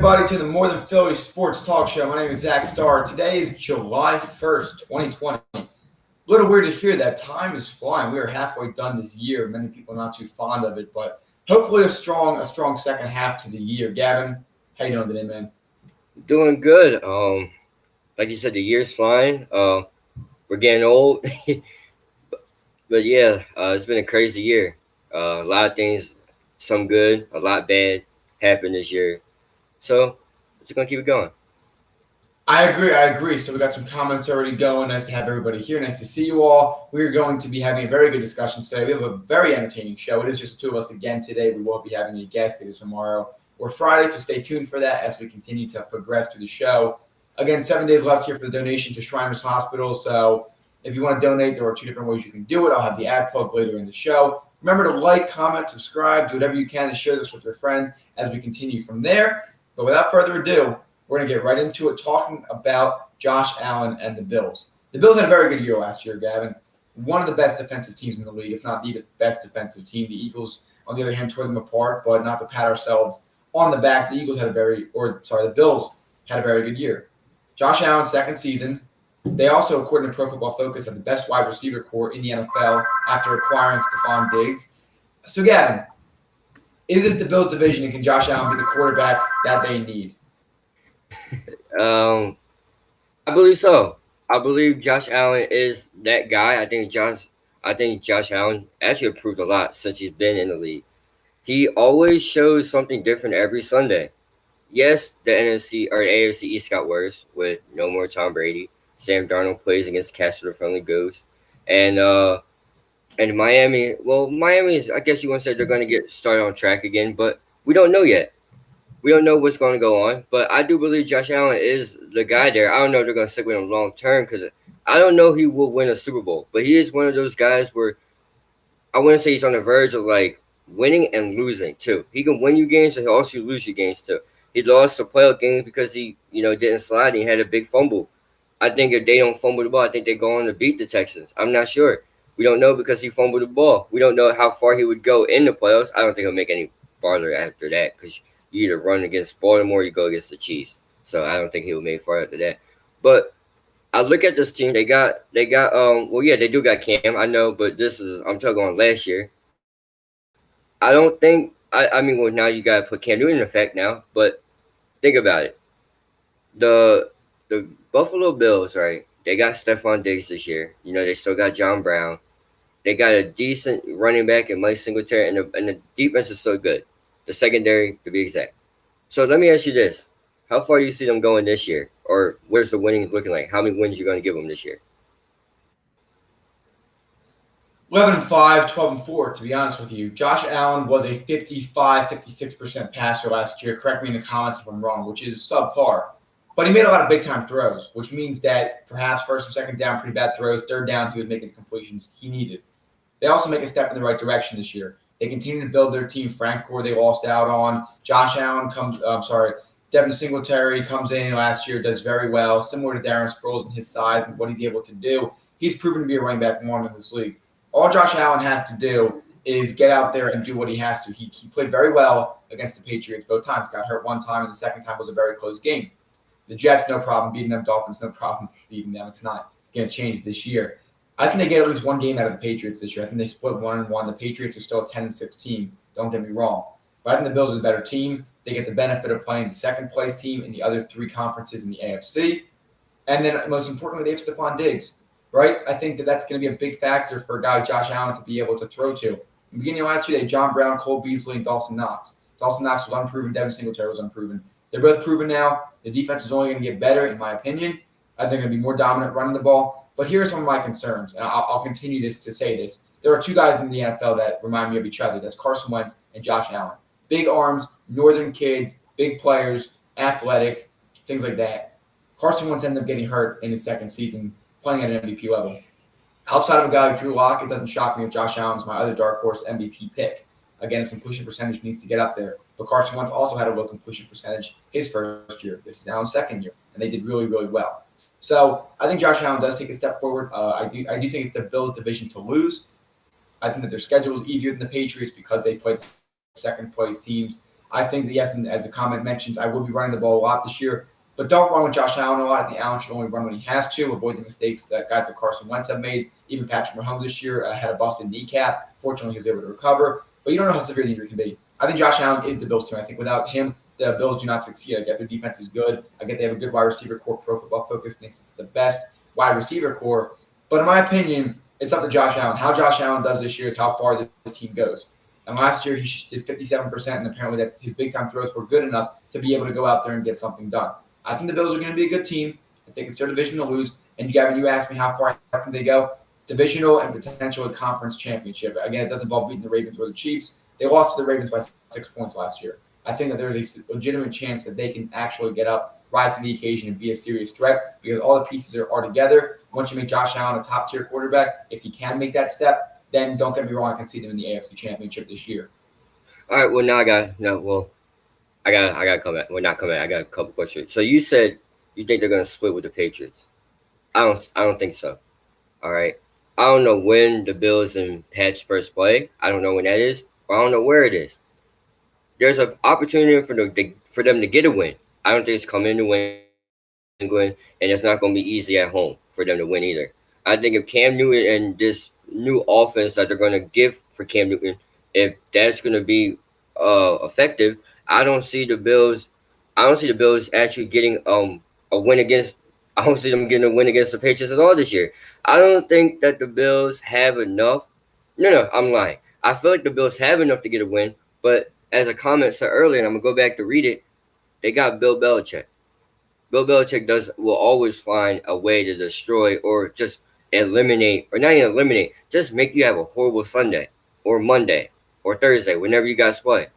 Everybody to the More Than Philly Sports Talk Show. My name is Zach Starr. Today is July 1st, 2020. A little weird to hear that time is flying. We are halfway done this year. Many people are not too fond of it, but hopefully a strong second half to the year. Gavin, how you doing today, man? Doing good. Like you said, the year's flying. We're getting old, but yeah, it's been a crazy year. A lot of things, some good, a lot bad, happened this year. So, we're just gonna keep it going. I agree. So we got some comments already going. Nice to have everybody here. Nice to see you all. We're going to be having a very good discussion today. We have a very entertaining show. It is just the two of us again today. We won't be having a guest either tomorrow or Friday, so stay tuned for that as we continue to progress through the show. Again, 7 days left here for the donation to Shriners Hospital. So if you want to donate, there are two different ways you can do it. I'll have the ad plug later in the show. Remember to like, comment, subscribe, do whatever you can to share this with your friends as we continue from there. But without further ado, we're going to get right into it, talking about Josh Allen and the Bills. The Bills had a very good year last year, Gavin. One of the best defensive teams in the league, if not the best defensive team. The Eagles, on the other hand, tore them apart, but not to pat ourselves on the back. The Bills had a very good year. Josh Allen's second season. They also, according to Pro Football Focus, had the best wide receiver core in the NFL after acquiring Stephon Diggs. So, Gavin, is this the Bills division, and can Josh Allen be the quarterback that they need? Um, I believe so. I believe Josh Allen is that guy. I think Josh Allen actually improved a lot since he's been in the league. He always shows something different every Sunday. Yes, the NFC or AFC East got worse with no more Tom Brady. Sam Darnold plays against Casper the Friendly Ghost, and Miami. Well, Miami is. I guess you want to say they're going to get started on track again, but we don't know yet. We don't know what's going to go on. But I do believe Josh Allen is the guy there. I don't know if they're going to stick with him long term because I don't know he will win a Super Bowl, but he is one of those guys where I wouldn't say he's on the verge of like winning and losing too. He can win you games, but he'll also lose you games too. He lost a playoff game because he didn't slide and he had a big fumble. I think if they don't fumble the ball, I think they go on to beat the Texans. I'm not sure. We don't know because he fumbled the ball. We don't know how far he would go in the playoffs. I don't think he'll make any farther after that because you either run against Baltimore or you go against the Chiefs. So I don't think he will make far after that. But I look at this team. They got well yeah, they do got Cam. I know, but I'm talking on last year. I don't think I mean well now you gotta put Cam Newton in effect now, but think about it. The the Buffalo Bills, right? They got Stephon Diggs this year. They still got John Brown. They got a decent running back in Mike Singletary, and the defense is so good. The secondary, to be exact. So let me ask you this: how far do you see them going this year, or where's the winning looking like? How many wins you going to give them this year? 11-5, 12-4, to be honest with you. Josh Allen was a 55, 56% passer last year. Correct me in the comments if I'm wrong, which is subpar. But he made a lot of big time throws, which means that perhaps first and second down, pretty bad throws. Third down, he was making the completions he needed. They also make a step in the right direction this year. They continue to build their team. Frank Gore, they lost out on. Josh Allen Devin Singletary comes in last year, does very well, similar to Darren Sproles in his size and what he's able to do. He's proven to be a running back one in this league. All Josh Allen has to do is get out there and do what he has to. He played very well against the Patriots both times. Got hurt one time, and the second time was a very close game. The Jets, no problem beating them. Dolphins, no problem beating them. It's not going to change this year. I think they get at least one game out of the Patriots this year. I think they split 1-1. The Patriots are still a 10-6 team. Don't get me wrong. But I think the Bills are the better team. They get the benefit of playing the second place team in the other three conferences in the AFC. And then most importantly, they have Stephon Diggs, right? I think that's going to be a big factor for a guy like Josh Allen to be able to throw to. In the beginning of last year, they had John Brown, Cole Beasley, and Dawson Knox. Dawson Knox was unproven. Devin Singletary was unproven. They're both proven now. The defense is only going to get better, in my opinion. I think they're going to be more dominant running the ball. But here are some of my concerns, and I'll continue to say this. There are two guys in the NFL that remind me of each other. That's Carson Wentz and Josh Allen. Big arms, northern kids, big players, athletic, things like that. Carson Wentz ended up getting hurt in his second season, playing at an MVP level. Outside of a guy like Drew Lock, it doesn't shock me if Josh Allen's my other dark horse MVP pick. Again, his completion percentage needs to get up there. But Carson Wentz also had a low completion percentage his first year. This is now his second year, and they did really, really well. So I think Josh Allen does take a step forward. I do think it's the Bills' division to lose. I think that their schedule is easier than the Patriots because they played second place teams. I think that, yes, and as the comment mentions, I will be running the ball a lot this year. But don't run with Josh Allen a lot. I think Allen should only run when he has to, avoid the mistakes that guys like Carson Wentz have made. Even Patrick Mahomes this year had a busted kneecap. Fortunately, he was able to recover. But you don't know how severe the injury can be. I think Josh Allen is the Bills team. I think without him, the Bills do not succeed. I get their defense is good. I get they have a good wide receiver core. Pro Football Focus thinks it's the best wide receiver core. But in my opinion, it's up to Josh Allen. How Josh Allen does this year is how far this team goes. And last year, he did 57%, and apparently that his big-time throws were good enough to be able to go out there and get something done. I think the Bills are going to be a good team. I think it's their division to lose. And Gavin, you asked me how far can they go? Divisional and potentially conference championship. Again, it doesn't involve beating the Ravens or the Chiefs. They lost to the Ravens by 6 points last year. I think that there's a legitimate chance that they can actually get up, rise to the occasion, and be a serious threat because all the pieces are together. Once you make Josh Allen a top-tier quarterback, if he can make that step, then don't get me wrong, I can see them in the AFC Championship this year. All right. Well, now I got to come back. Well, not come back. I got a couple questions. So you said you think they're going to split with the Patriots. I don't think so. All right. I don't know when the Bills and Pats first play. I don't know when that is, or I don't know where it is. There's an opportunity for them to get a win. I don't think it's coming to win England, and it's not going to be easy at home for them to win either. I think if Cam Newton and this new offense that they're going to give for Cam Newton, if that's going to be effective, I don't see the Bills actually getting a win against. I don't see them getting a win against the Patriots at all this year. I don't think that the Bills have enough. No, I'm lying. I feel like the Bills have enough to get a win, but as a comment said earlier, and I'm gonna go back to read it, they got Bill Belichick. Bill Belichick will always find a way to destroy or just eliminate, or not even eliminate, just make you have a horrible Sunday or Monday or Thursday, whenever you guys play.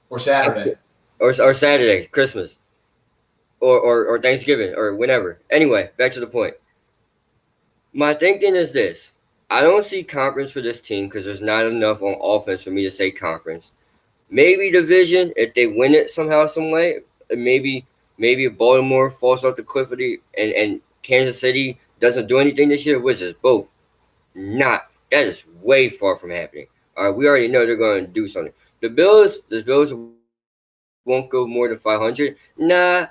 Or Saturday. Or Saturday, Christmas. Or Thanksgiving, or whenever. Anyway, back to the point. My thinking is this. I don't see conference for this team because there's not enough on offense for me to say conference. Maybe division, if they win it somehow, some way. Maybe if Baltimore falls off the cliff and Kansas City doesn't do anything this year, which is both not. That is way far from happening. All right, we already know they're going to do something. The Bills won't go more than 500. Nah,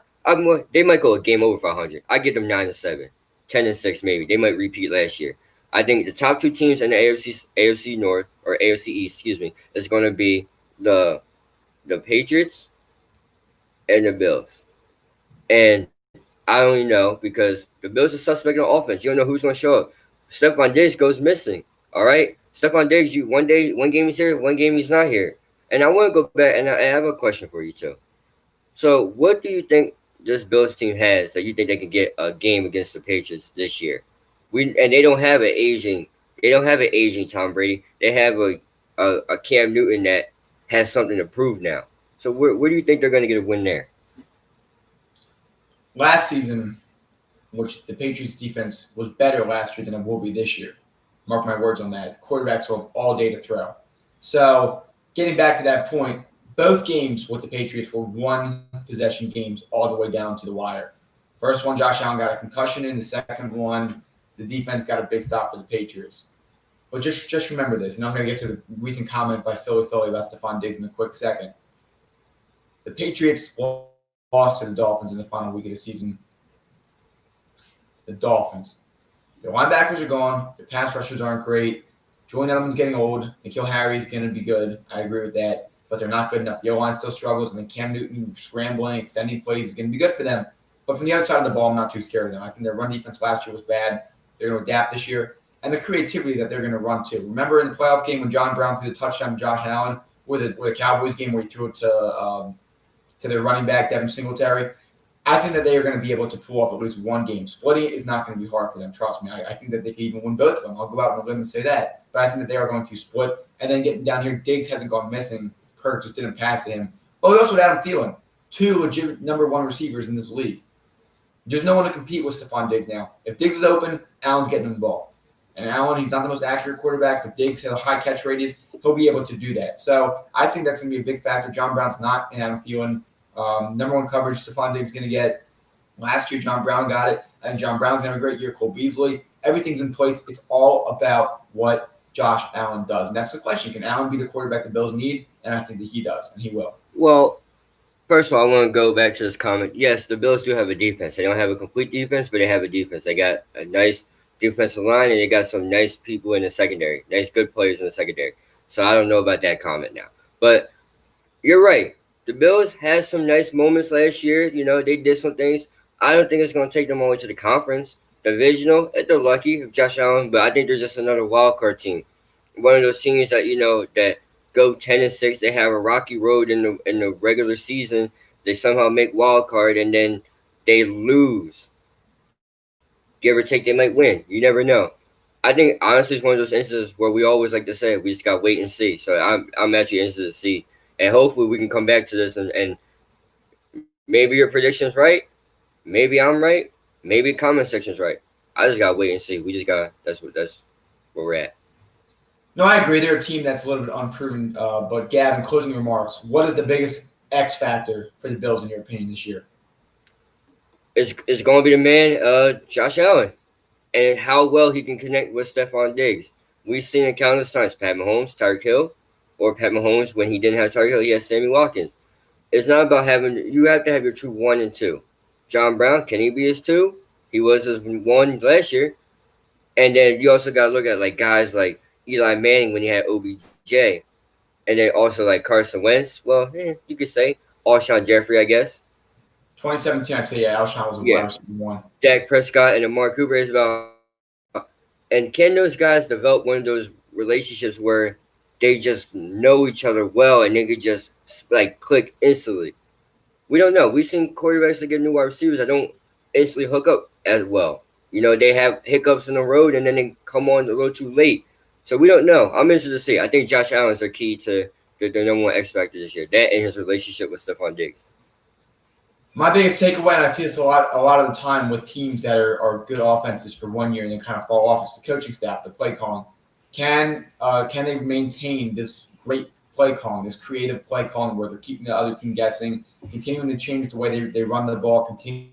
they might go a game over 500. I give them 9-7, 10-6 maybe. They might repeat last year. I think the top two teams in the AFC North or AFC East, is going to be the Patriots and the Bills. And I only know because the Bills are suspect on offense. You don't know who's going to show up. Stephon Diggs goes missing. All right, Stephon Diggs, one game he's here, one game he's not here. And I want to go back and I have a question for you too. So, what do you think this Bills team has that you think they can get a game against the Patriots this year? They don't have an aging Tom Brady. They have a Cam Newton that has something to prove now. So where do you think they're going to get a win there? Last season, which the Patriots defense was better last year than it will be this year. Mark my words on that. The quarterbacks will have all day to throw. So getting back to that point, both games with the Patriots were one possession games all the way down to the wire. First one, Josh Allen got a concussion in. The second one, the defense got a big stop for the Patriots. But just remember this, and I'm going to get to the recent comment by Philly about Stephon Diggs in a quick second. The Patriots lost to the Dolphins in the final week of the season. The Dolphins. Their linebackers are gone. Their pass rushers aren't great. Julian Edelman's getting old. N'Keal Harry's going to be good. I agree with that. But they're not good enough. The O-line still struggles, and then Cam Newton scrambling, extending plays is going to be good for them. But from the other side of the ball, I'm not too scared of them. I think their run defense last year was bad. They're going to adapt this year. And the creativity that they're going to run too. Remember in the playoff game when John Brown threw the touchdown to Josh Allen with a Cowboys game where he threw it to their running back, Devin Singletary? I think that they are going to be able to pull off at least one game. Splitting is not going to be hard for them. Trust me. I think that they can even win both of them. I'll go out on a limb and say that. But I think that they are going to split. And then getting down here, Diggs hasn't gone missing. Kirk just didn't pass to him. Oh, we also had Adam Thielen, two legit number one receivers in this league. There's no one to compete with Stephon Diggs now. If Diggs is open, Allen's getting him the ball. And Allen, he's not the most accurate quarterback, but Diggs has a high catch radius. He'll be able to do that. So I think that's going to be a big factor. John Brown's not in Adam Thielen. Number one coverage Stephon Diggs is going to get. Last year, John Brown got it. I think John Brown's going to have a great year. Cole Beasley. Everything's in place. It's all about what Josh Allen does. And that's the question. Can Allen be the quarterback the Bills need? And I think that he does, and he will. Well, first of all, I want to go back to this comment. Yes, the Bills do have a defense. They don't have a complete defense, but they have a defense. They got a nice defensive line, and they got some nice people in the secondary, nice good players in the secondary. So I don't know about that comment now, but you're right. The Bills had some nice moments last year. You know, they did some things. I don't think it's going to take them all the way to the conference divisional. If they're lucky, with Josh Allen, but I think they're just another wild card team. One of those teams that that go 10-6. They have a rocky road in the regular season. They somehow make wild card and then they lose. Give or take, they might win. You never know. I think honestly it's one of those instances where we always like to say we just got to wait and see. So I'm actually interested to see, and hopefully we can come back to this and maybe your prediction's right, maybe I'm right, maybe comment section's right. I just gotta wait and see. We just got that's where we're at. No, I agree. They're a team that's a little bit unproven. But Gavin, closing remarks. What is the biggest X factor for the Bills in your opinion this year? It's going to be the man, Josh Allen, and how well he can connect with Stephon Diggs. We've seen it countless times. Pat Mahomes, Tyreek Hill, or Pat Mahomes when he didn't have Tyreek Hill, he has Sammy Watkins. It's not about having you have to have your true 1 and 2. John Brown, can he be his 2? He was his 1 last year. And then you also got to look at like guys like Eli Manning when he had OBJ, and then also like Carson Wentz. Well, you could say Alshon Jeffrey, I guess. 2017, I'd say, yeah, Alshon was a wide receiver one. Dak Prescott and Amari Cooper is about. And can those guys develop one of those relationships where they just know each other well and they could just like click instantly? We don't know. We've seen quarterbacks that get new wide receivers that don't instantly hook up as well. You know, they have hiccups in the road and then they come on the road too late. So we don't know. I'm interested to see. I think Josh Allen's their key to the number one X factor this year. That and his relationship with Stephon Diggs. My biggest takeaway, and I see this a lot of the time with teams that are good offenses for 1 year and then kind of fall off, is the coaching staff, the play calling. Can they maintain this great play calling, this creative play calling where they're keeping the other team guessing, continuing to change the way they run the ball, continuing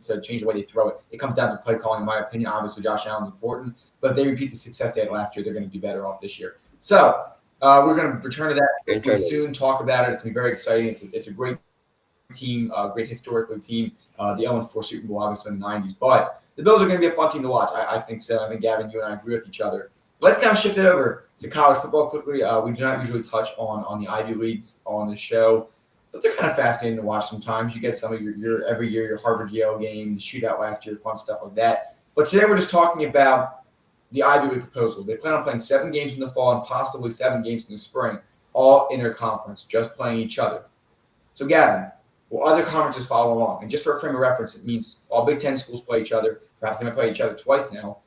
to change the way they throw it? It comes down to play calling, in my opinion. Obviously, Josh Allen's important, but if they repeat the success they had last year, they're going to be better off this year. So we're going to return to that soon, talk about it. It's going to be very exciting. It's a great team, great historically team. The 0-4 Super Bowl, obviously, in the 90s. But the Bills are going to be a fun team to watch. I think so. I think, Gavin, you and I agree with each other. Let's kind of shift it over to college football quickly. We do not usually touch on the Ivy Leagues on the show, but they're kind of fascinating to watch sometimes. You get some of your every year, your Harvard-Yale game, the shootout last year, fun stuff like that. But today we're just talking about the Ivy League proposal. They plan on playing 7 games in the fall and possibly 7 games in the spring, all interconference, just playing each other. So, Gavin, will other conferences follow along? And just for a frame of reference, it means all Big Ten schools play each other. Perhaps they might play each other twice now,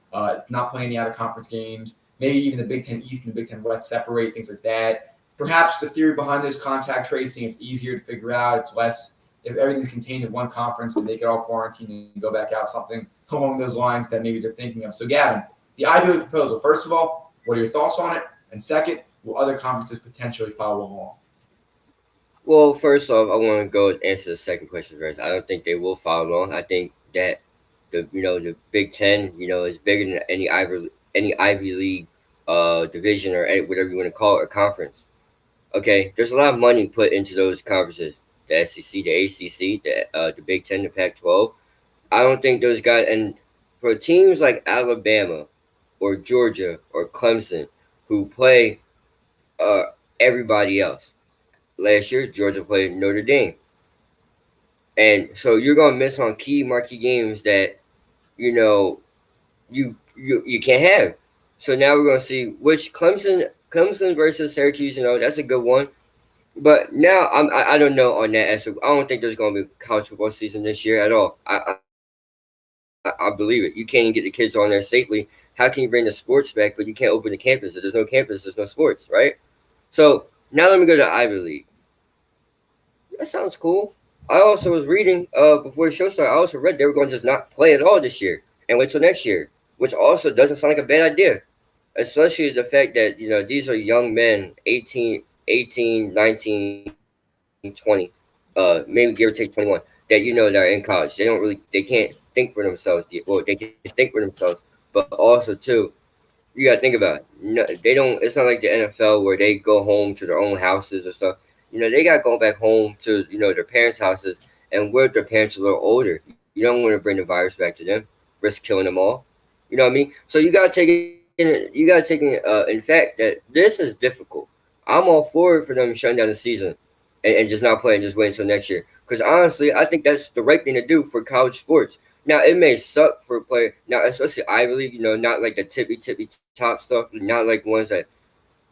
not playing the out-of-conference games. Maybe even the Big Ten East and the Big Ten West separate, things like that. Perhaps the theory behind this contact tracing, it's easier to figure out. It's less, if everything's contained in one conference and they get all quarantined and go back out, something along those lines that maybe they're thinking of. So, Gavin, the Ivy League proposal, first of all, what are your thoughts on it? And second, will other conferences potentially follow along? Well, first off, I want to go and answer the second question first. I don't think they will follow along. I think that the Big Ten is bigger than any Ivy League division or whatever you want to call it, or conference. Okay, there's a lot of money put into those conferences, the SEC, the ACC, the Big Ten, the Pac-12. I don't think those guys, and for teams like Alabama or Georgia or Clemson who play everybody else. Last year, Georgia played Notre Dame. And so you're going to miss on key marquee games that, you can't have. So now we're going to see which Clemson versus Syracuse, that's a good one. But now I don't know on that aspect. I don't think there's going to be a college football season this year at all. I believe it. You can't even get the kids on there safely. How can you bring the sports back, but you can't open the campus? If there's no campus, there's no sports, right? So now let me go to Ivy League. That sounds cool. I also was reading before the show started. I also read they were going to just not play at all this year and wait till next year, which also doesn't sound like a bad idea, especially the fact that these are young men, 18, 19, 20, maybe give or take 21, that that are in college. They can't think for themselves. Well, they can think for themselves, but also too, you got to think about it. No, they don't. It's not like the NFL where they go home to their own houses or stuff. They got going back home to their parents' houses, and where their parents are a little older. You don't want to bring the virus back to them, risk killing them all. You know what I mean? So you got to take in fact that this is difficult. I'm all for it for them shutting down the season and just not playing, just wait until next year. Because honestly, I think that's the right thing to do for college sports. Now it may suck for a player now, especially Ivy League. Not like the tippy top stuff, not like ones that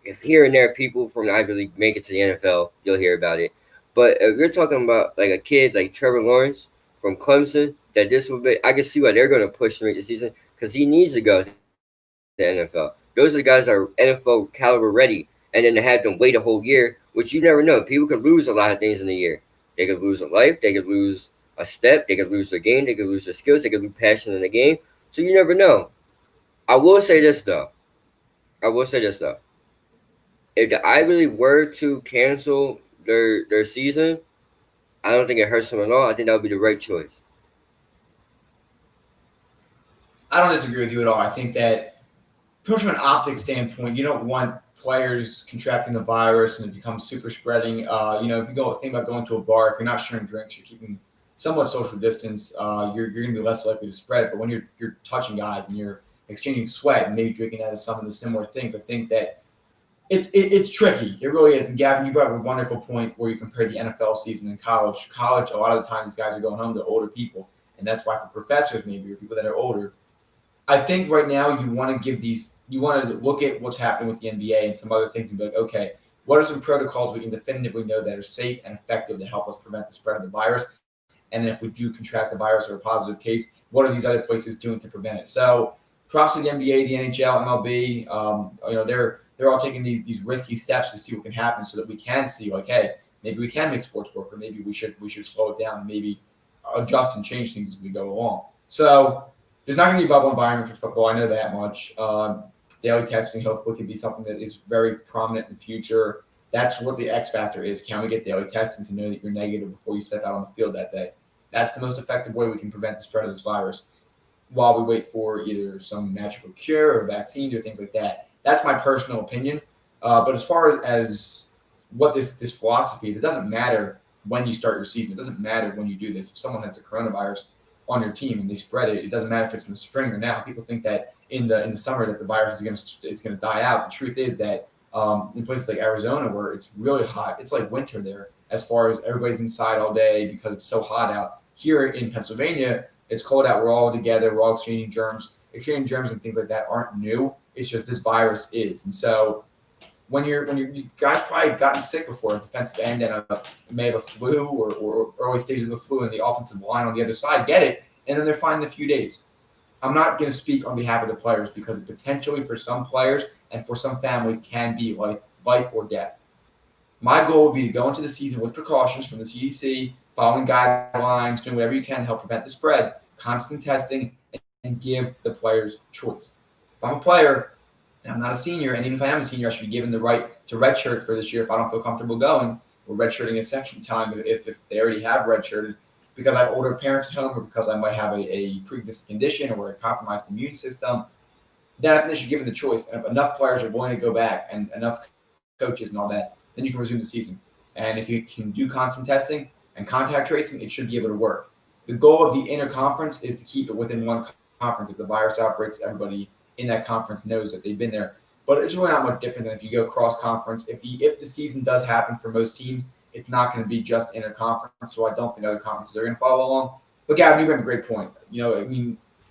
if here and there people from the Ivy League make it to the NFL, you'll hear about it. But if you're talking about like a kid like Trevor Lawrence from Clemson, that this will be, I can see why they're going to push him into the season because he needs to go to the NFL. Those are the guys that are NFL caliber ready, and then to have them wait a whole year, which you never know. People could lose a lot of things in a year. They could lose a life, they could lose a step, they could lose their game, they could lose their skills, they could lose passion in the game. So you never know. I will say this though. I will say this though. If the Ivy League were to cancel their season, I don't think it hurts them at all. I think that would be the right choice. I don't disagree with you at all. I think that from an optics standpoint, you don't want players contracting the virus and it becomes super spreading. If you go think about going to a bar, if you're not sharing drinks, you're keeping somewhat social distance. You're going to be less likely to spread it. But when you're touching guys and you're exchanging sweat and maybe drinking out of some of the similar things, I think that it's tricky. It really is. And Gavin, you brought up a wonderful point where you compare the NFL season and college. College, a lot of the time, these guys are going home to older people, and that's why for professors maybe or people that are older, I think right now you want to look at what's happening with the NBA and some other things and be like, okay, what are some protocols we can definitively know that are safe and effective to help us prevent the spread of the virus? And then if we do contract the virus or a positive case, what are these other places doing to prevent it? So props to the NBA, the NHL, MLB. They're all taking these risky steps to see what can happen so that we can see like, hey, maybe we can make sports work, or maybe we should slow it down, maybe adjust and change things as we go along. So there's not going to be a bubble environment for football. I know that much. Daily testing hopefully could be something that is very prominent in the future. That's what the X factor is. Can we get daily testing to know that you're negative before you step out on the field that day? That's the most effective way we can prevent the spread of this virus while we wait for either some magical cure or vaccines or things like that. That's my personal opinion. But as far as what this philosophy is, it doesn't matter when you start your season. It doesn't matter when you do this. If someone has the coronavirus on your team and they spread it, it doesn't matter if it's in the spring or now. People think that in the summer that the virus is going to die out. The truth is that in places like Arizona where it's really hot, it's like winter there as far as everybody's inside all day because it's so hot out. Here in Pennsylvania, it's cold out. We're all together. We're all exchanging germs. Exchanging germs and things like that aren't new. It's just this virus is. And so when you guys probably gotten sick before, a defensive end and may have a flu or early stages of the flu, and the offensive line on the other side get it, and then they're fine in a few days. I'm not going to speak on behalf of the players because it potentially for some players and for some families can be life or death. My goal would be to go into the season with precautions from the CDC, following guidelines, doing whatever you can to help prevent the spread, constant testing, and give the players choice. If I'm a player and I'm not a senior, and even if I am a senior, I should be given the right to redshirt for this year if I don't feel comfortable going, or redshirting a second time if they already have redshirted because I have older parents at home or because I might have a pre-existing condition or a compromised immune system. Then I think they should give them the choice. And if enough players are willing to go back and enough coaches and all that, then you can resume the season. And if you can do constant testing and contact tracing, it should be able to work. The goal of the interconference is to keep it within one conference. If the virus outbreaks, everybody in that conference knows that they've been there. But it's really not much different than if you go cross-conference. If the season does happen for most teams, it's not going to be just interconference. So I don't think other conferences are going to follow along. But Gavin, you bring a great point.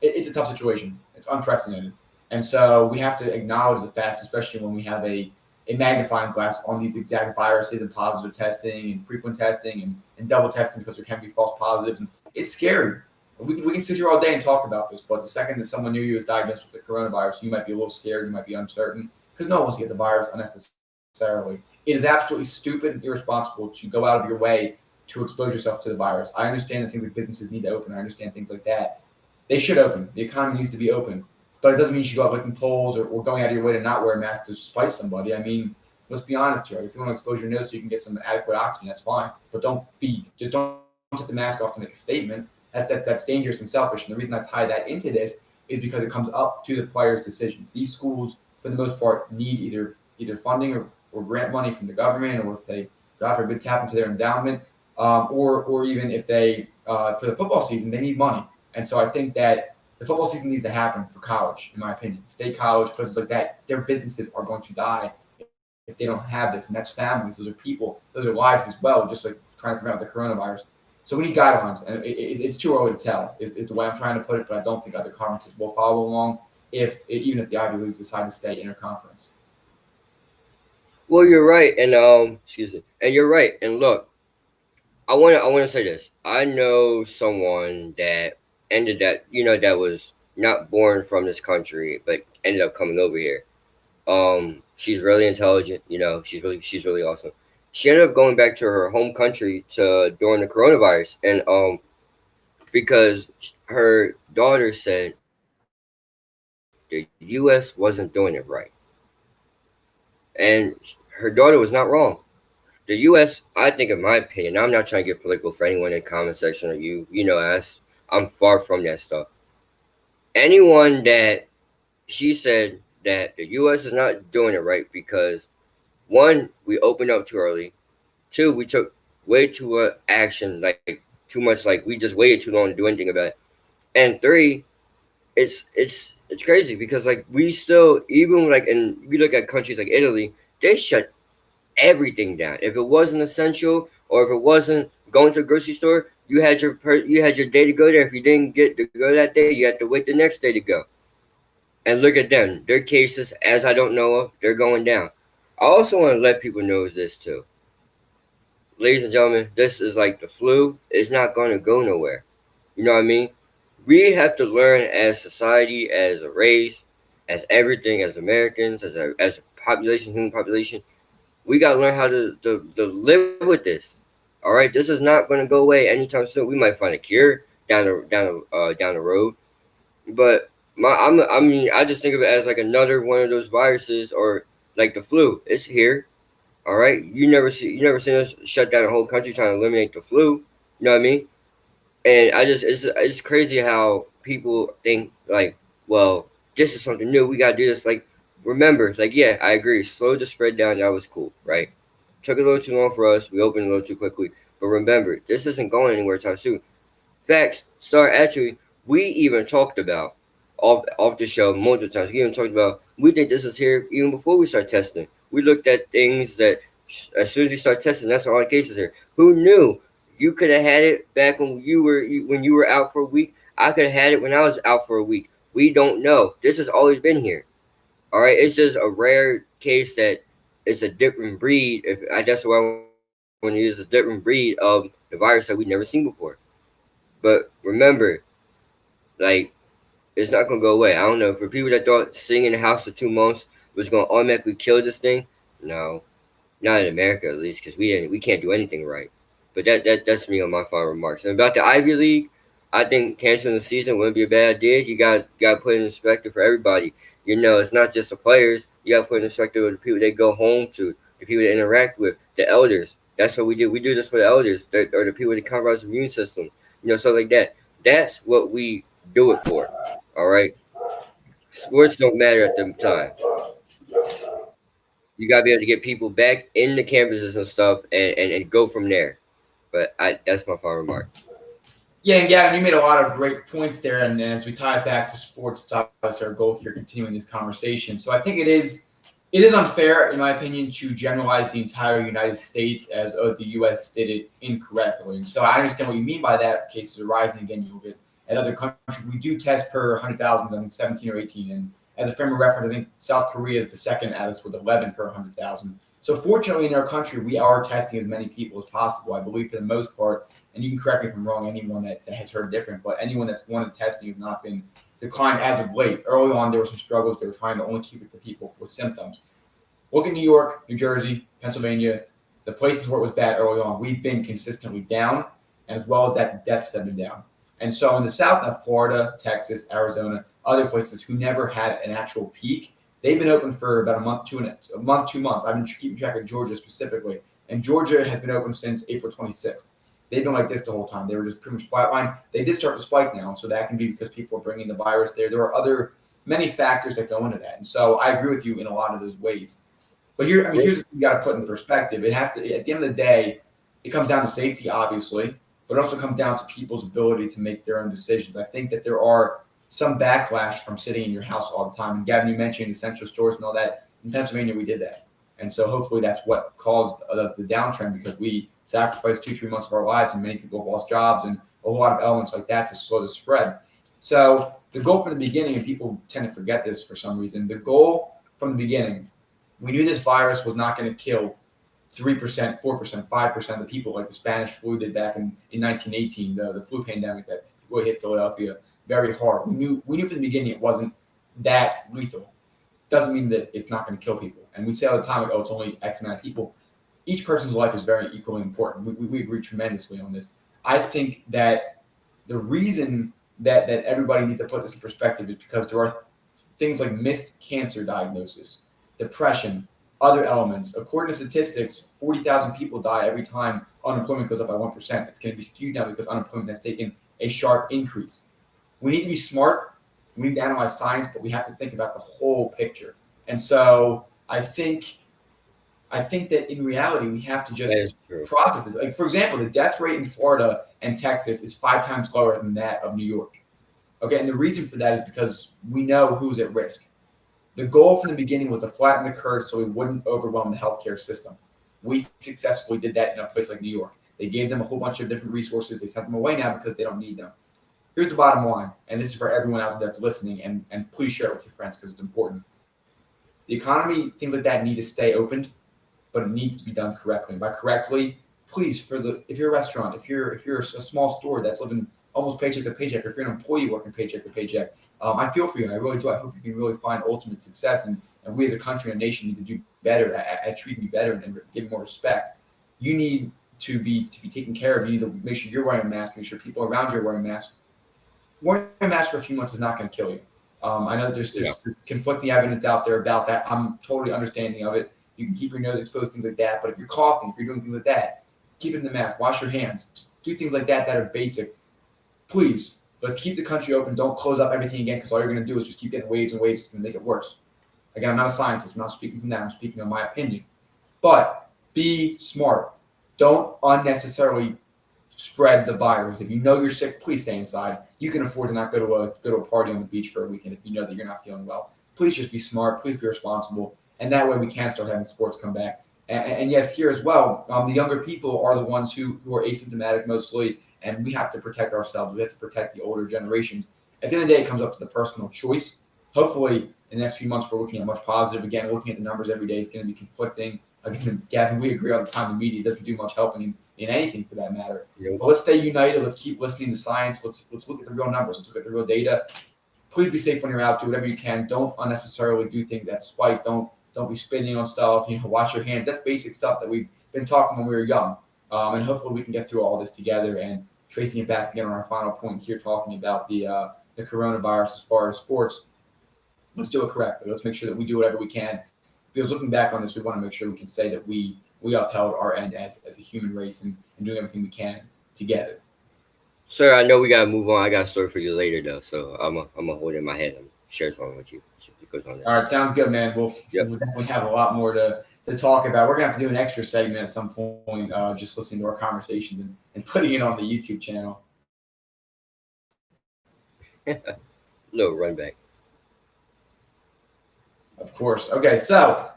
It's a tough situation. It's unprecedented. And so we have to acknowledge the facts, especially when we have a magnifying glass on these exact viruses and positive testing and frequent testing and double testing because there can be false positives. And it's scary. We can sit here all day and talk about this, but the second that someone new you is diagnosed with the coronavirus, you might be a little scared, you might be uncertain, because no one wants to get the virus unnecessarily. It is absolutely stupid and irresponsible to go out of your way to expose yourself to the virus. I understand that things like businesses need to open. I understand things like that. They should open. The economy needs to be open. But it doesn't mean you should go out licking poles or going out of your way to not wear a mask to spite somebody. I mean, let's be honest here. If you want to expose your nose so you can get some adequate oxygen, that's fine. But don't take the mask off to make a statement. That's dangerous and selfish. And the reason I tie that into this is because it comes up to the players' decisions. These schools, for the most part, need either funding or grant money from the government, or if they God forbid, tap into their endowment, or even if they for the football season they need money. And so I think that the football season needs to happen for college, in my opinion. State college, places like that, their businesses are going to die if they don't have this. And that's families, those are people, those are lives as well, just like trying to prevent the coronavirus. So we need guidelines, and it's too early to tell. Is the way I'm trying to put it, but I don't think other conferences will follow along even if the Ivy Leagues decide to stay interconference. Well, you're right, and excuse me, and you're right. And look, I want to say this. I know someone that ended that that was not born from this country, but ended up coming over here. She's really intelligent. She's really awesome. She ended up going back to her home country to during the coronavirus, and because her daughter said the U.S. wasn't doing it right, and her daughter was not wrong. The U.S., I think, in my opinion, I'm not trying to get political for anyone in the comment section or as I'm far from that stuff. Anyone that she said that the U.S. is not doing it right because one, we opened up too early. Two, we took way too much action, like too much, like we just waited too long to do anything about it. And three, it's crazy because like we still even like and we look at countries like Italy, they shut everything down. If it wasn't essential or if it wasn't going to the grocery store, you had your day to go there. If you didn't get to go that day, you had to wait the next day to go. And look at them. Their cases, as I don't know of, they're going down. I also want to let people know this too. Ladies and gentlemen, this is like the flu. It's not going to go nowhere. You know what I mean? We have to learn as society, as a race, as everything, as Americans, as a population, human population. We got to learn how to live with this. All right, this is not going to go away anytime soon. We might find a cure down the road, but I just think of it as like another one of those viruses or like the flu. It's here. All right, you never seen us shut down a whole country trying to eliminate the flu. You know what I mean? And it's crazy how people think like, well, this is something new. We gotta do this. Like, remember, like, yeah, I agree. Slow the spread down. That was cool, right? Took a little too long for us. We opened a little too quickly. But remember, this isn't going anywhere time soon. Facts start actually. We even talked about off the show multiple times. We even talked about we think this is here even before we start testing. We looked at things that as soon as we start testing, that's all the cases here. Who knew? You could have had it back when when you were out for a week. I could have had it when I was out for a week. We don't know. This has always been here. All right, it's just a rare case that it's a different breed. If I guess what I want to use a different breed of the virus that we've never seen before. But remember, like it's not gonna go away. I don't know. For people that thought sitting in the house for 2 months was gonna automatically kill this thing, no, not in America at least, because we can't do anything right. But that's me on my final remarks. And about the Ivy League, I think canceling the season wouldn't be a bad idea. You got to put it in perspective for everybody. It's not just the players. You got to put it in perspective of the people they go home to, the people they interact with, the elders. That's what we do. We do this for the elders, or the people that compromise the immune system. Stuff like that. That's what we do it for. All right. Sports don't matter at the time. You gotta be able to get people back in the campuses and stuff, and go from there. But that's my final remark. Yeah, and Gavin, you made a lot of great points there, and as we tie it back to sports, that's our goal here, continuing this conversation. So I think it is unfair, in my opinion, to generalize the entire United States as the U.S. did it incorrectly. And so I understand what you mean by that. Cases are rising again. You look at other countries, we do test per 100,000, I think 17 or 18. And as a frame of reference, I think South Korea is the second at us with 11 per 100,000. So fortunately, in our country, we are testing as many people as possible. I believe for the most part, and you can correct me if I'm wrong, anyone that has heard different, but anyone that's wanted testing has not been declined as of late. Early on, there were some struggles. They were trying to only keep it to people with symptoms. Look at New York, New Jersey, Pennsylvania, the places where it was bad early on. We've been consistently down, and as well as that, the deaths have been down. And so in the South, now Florida, Texas, Arizona, other places who never had an actual peak, they've been open for about a month, 2 months. I've been keeping track of Georgia specifically, and Georgia has been open since April 26th. They've been like this the whole time. They were just pretty much flatline. They did start to spike now, so that can be because people are bringing the virus there. There are many factors that go into that, and so I agree with you in a lot of those ways. But here's what you got to put in perspective. It has to, at the end of the day, it comes down to safety, obviously, but it also comes down to people's ability to make their own decisions. I think that there are some backlash from sitting in your house all the time. And Gavin, you mentioned essential stores and all that. In Pennsylvania, we did that. And so hopefully that's what caused the downtrend, because we sacrificed 2-3 months of our lives, and many people have lost jobs and a lot of elements like that to slow the spread. So the goal from the beginning, and people tend to forget this for some reason, the goal from the beginning, we knew this virus was not going to kill 3%, 4%, 5% of the people like the Spanish flu did back in 1918, the flu pandemic that really hit Philadelphia very hard. We knew from the beginning it wasn't that lethal. Doesn't mean that it's not going to kill people. And we say all the time, like, oh, it's only X amount of people. Each person's life is very equally important. We agree tremendously on this. I think that the reason that everybody needs to put this in perspective is because there are things like missed cancer diagnosis, depression, other elements. According to statistics, 40,000 people die every time unemployment goes up by 1%. It's going to be skewed now because unemployment has taken a sharp increase. We need to be smart. We need to analyze science, but we have to think about the whole picture. And so I think that in reality, we have to just process this. Like, for example, the death rate in Florida and Texas is 5 times lower than that of New York. Okay, and the reason for that is because we know who's at risk. The goal from the beginning was to flatten the curve so we wouldn't overwhelm the healthcare system. We successfully did that in a place like New York. They gave them a whole bunch of different resources. They sent them away now because they don't need them. Here's the bottom line, and this is for everyone out there that's listening, and please share it with your friends because it's important. The economy, things like that, need to stay opened, but it needs to be done correctly. And by correctly, please, if you're a restaurant, if you're a small store that's living almost paycheck to paycheck, or if you're an employee working paycheck to paycheck, I feel for you. I really do. I hope you can really find ultimate success, and we as a country and a nation need to do better at treating you better and giving more respect. You need to be taken care of. You need to make sure you're wearing a mask, make sure people around you are wearing masks. Wearing a mask for a few months is not going to kill you. I know there's conflicting evidence out there about that. I'm totally understanding of it. You can keep your nose exposed, things like that. But if you're coughing, if you're doing things like that, keep it in the mask. Wash your hands. Do things like that are basic. Please, let's keep the country open. Don't close up everything again, because all you're going to do is just keep getting waves and waves and make it worse. Again, I'm not a scientist. I'm not speaking from that. I'm speaking on my opinion. But be smart. Don't unnecessarily spread the virus. If you know you're sick, please stay inside. You can afford to not go to a party on the beach for a weekend if you know that you're not feeling well. Please just be smart. Please be responsible. And that way we can start having sports come back. And yes, here as well, the younger people are the ones who are asymptomatic mostly, and we have to protect ourselves. We have to protect the older generations. At the end of the day, it comes up to the personal choice. Hopefully, in the next few months, we're looking at much positive. Again, looking at the numbers every day is going to be conflicting. Again, Gavin, we agree all the time. The media doesn't do much helping in anything for that matter. But let's stay united. Let's keep listening to science. Let's look at the real numbers. Let's look at the real data. Please be safe when you're out. Do whatever you can. Don't unnecessarily do things that spike. Don't be spitting on stuff. Wash your hands. That's basic stuff that we've been talking when we were young. And hopefully we can get through all this together. And tracing it back again on our final point here, talking about the coronavirus as far as sports. Let's do it correctly. Let's make sure that we do whatever we can. Because looking back on this, we want to make sure we can say that we upheld our end as a human race and doing everything we can together. Sir, I know we gotta move on. I got a story for you later though, so I'm gonna hold it in my head and share something with you. It goes on there. All right, sounds good, man. We'll definitely have a lot more to talk about. We're gonna have to do an extra segment at some point, just listening to our conversations and putting it on the YouTube channel. Little run back. Of course. Okay, so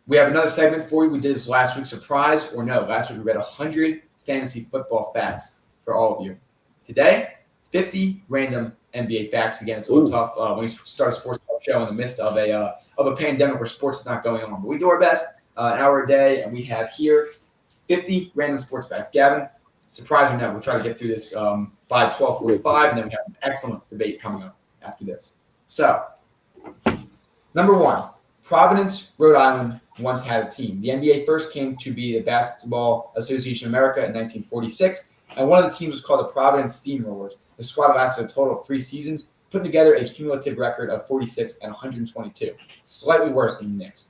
we have another segment for you. We did this last week, surprise or no. Last week we read 100 fantasy football facts for all of you. Today, 50 random NBA facts. Again, it's a little tough when you start a sports show in the midst of a pandemic where sports is not going on. But we do our best, an hour a day, and we have here 50 random sports facts. Gavin, surprise or no, we'll try to get through this by 12:45, and then we have an excellent debate coming up after this. So, number one, Providence, Rhode Island once had a team. The NBA first came to be the Basketball Association of America in 1946, and one of the teams was called the Providence Steamrollers. The squad lasted a total of 3 seasons, putting together a cumulative record of 46 and 122, slightly worse than the Knicks.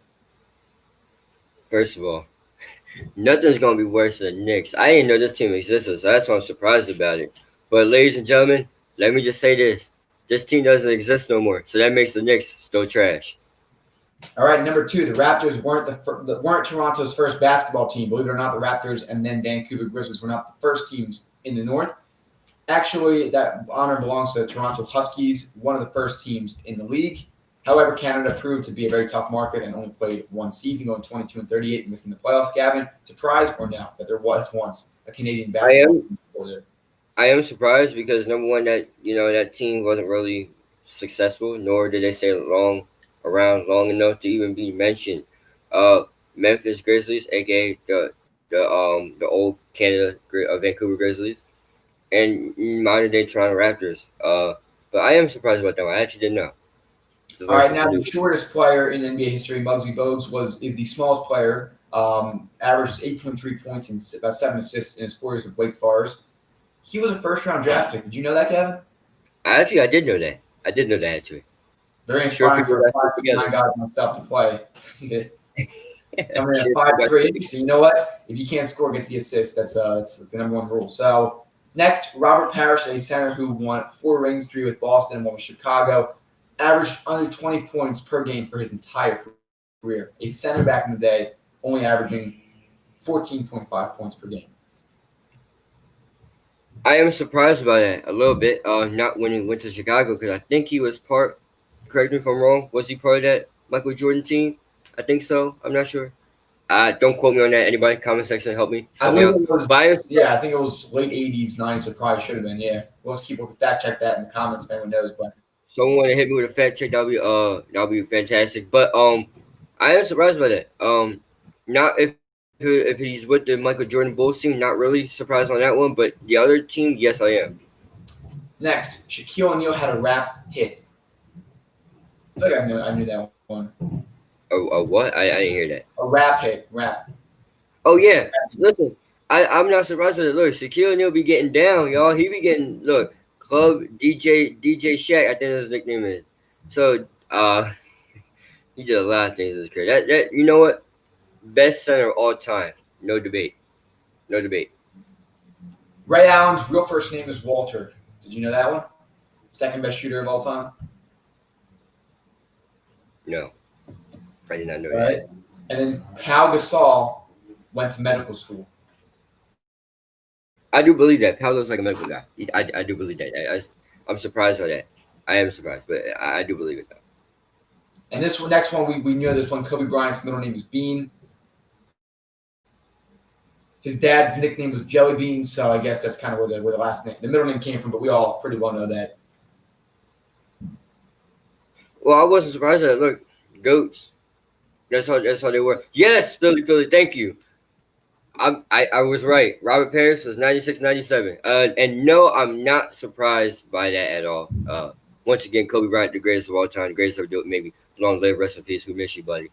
First of all, nothing's going to be worse than the Knicks. I didn't know this team existed, so that's why I'm surprised about it. But ladies and gentlemen, let me just say this. This team doesn't exist no more, so that makes the Knicks still trash. All right, number 2, the Raptors weren't Toronto's first basketball team. Believe it or not, the Raptors and then Vancouver Grizzlies were not the first teams in the North. Actually, that honor belongs to the Toronto Huskies, one of the first teams in the league. However, Canada proved to be a very tough market and only played one season, going 22-38 and missing the playoffs. Gavin, surprised or no that there was once a Canadian basketball team before there? I am surprised because number one, that team wasn't really successful, nor did they stay around long enough to even be mentioned. Uh, Memphis Grizzlies, aka the old Vancouver Grizzlies, and modern day Toronto Raptors. But I am surprised about them. I actually didn't know. All right, now the shortest player in NBA history, Muggsy Bogues, is the smallest player. Averaged 8.3 points and about 7 assists in his 4 years with Wake Forest. He was a first-round draft pick. Did you know that, Gavin? I did know that. I did know that actually. Very inspiring for a 5'9" guy like myself to play. Coming in at 5'3", so you know what? If you can't score, get the assist. That's the number one rule. So next, Robert Parrish, a center who won 4 rings, 3 with Boston and 1 with Chicago, averaged under 20 points per game for his entire career. A center back in the day, only averaging 14.5 points per game. I am surprised by that a little bit. Not when he went to Chicago because I think he was part. Correct me if I'm wrong. Was he part of that Michael Jordan team? I think so. I'm not sure. Don't quote me on that. Anybody? Comment section, help me. I think it was late 80s, 90s, so probably should have been. Yeah, we'll just fact check that in the comments if anyone knows. But someone want to hit me with a fact check, that'll be fantastic. But I am surprised by that. Not if he's with the Michael Jordan Bulls team, not really surprised on that one. But the other team, yes, I am. Next, Shaquille O'Neal had a rap hit. I feel like I knew that one. A what? I didn't hear that. A rap hit. Rap. Oh yeah. Listen, I'm not surprised with it. Look, Shaquille O'Neal be getting down, y'all. He be getting club DJ Shaq. I think his nickname is. So he did a lot of things in his career. That you know what? Best center of all time. No debate. No debate. Ray Allen's real first name is Walter. Did you know that one? Second best shooter of all time. No. I did not know that. And then Pau Gasol went to medical school. I do believe that. Pau looks like a medical guy. I do believe that. I'm surprised by that. I am surprised, but I do believe it though. And this next one, we knew this one. Kobe Bryant's middle name is Bean. His dad's nickname was Jelly Bean, so I guess that's kind of where the last name, the middle name came from. But we all pretty well know that. Well, I wasn't surprised at it. Look, goats. That's how they were. Yes, Philly. Thank you. I was right. Robert Parrish was 96-97. And no, I'm not surprised by that at all. Once again, Kobe Bryant, the greatest of all time, the greatest of maybe. Long live, rest in peace. We miss you, buddy.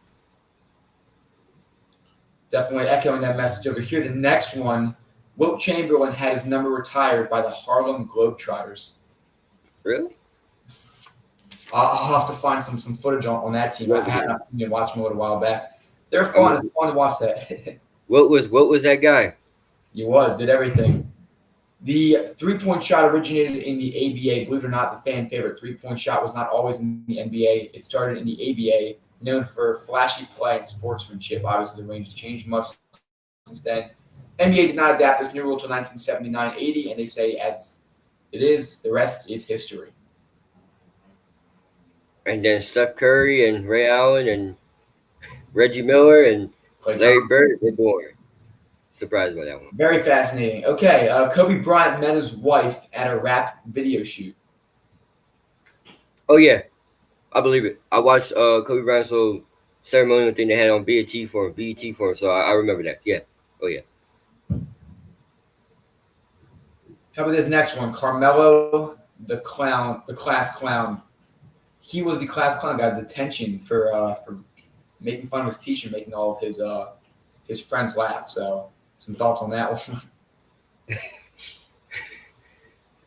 Definitely echoing that message over here. The next one, Wilt Chamberlain had his number retired by the Harlem Globetrotters. Really? I'll have to find some footage on that team. I had not been watching them a while back. They're fun. It's fun to watch that. What was that guy? He did everything. The three-point shot originated in the ABA. Believe it or not, the fan favorite three-point shot was not always in the NBA. It started in the ABA, known for flashy play and sportsmanship. Obviously, the range has changed much since then. NBA did not adapt this new rule until 1979-80, and they say, as it is, the rest is history. And then Steph Curry and Ray Allen and Reggie Miller and Larry Bird were born. Surprised by that one. Very fascinating. Okay, Kobe Bryant met his wife at a rap video shoot. Oh, yeah. I believe it. I watched Kobe Bryant's little ceremonial thing they had on BET for him, so I remember that. Yeah. Oh, yeah. How about this next one? Carmelo, the class clown. He was the class clown, got detention for making fun of his teacher, making all of his friends laugh. So some thoughts on that one.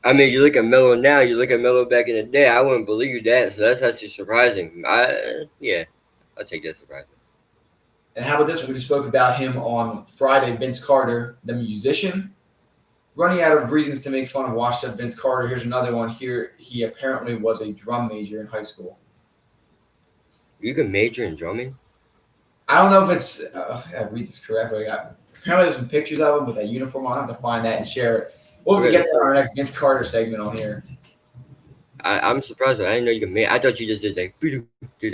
I mean, you look at Melo now, you look at Melo back in the day, I wouldn't believe that. So that's actually surprising. I'll take that surprising. And how about this one? We just spoke about him on Friday, Vince Carter, the musician. Running out of reasons to make fun of washed up Vince Carter. Here's another one here. He apparently was a drum major in high school. You can major in drumming. I don't know if it's. I read this correctly. Apparently, there's some pictures of him with that uniform on. I'll have to find that and share it. We'll have to Really? get that on our next Vince Carter segment on here. I'm surprised. I didn't know you could major. I thought you just did like, dude.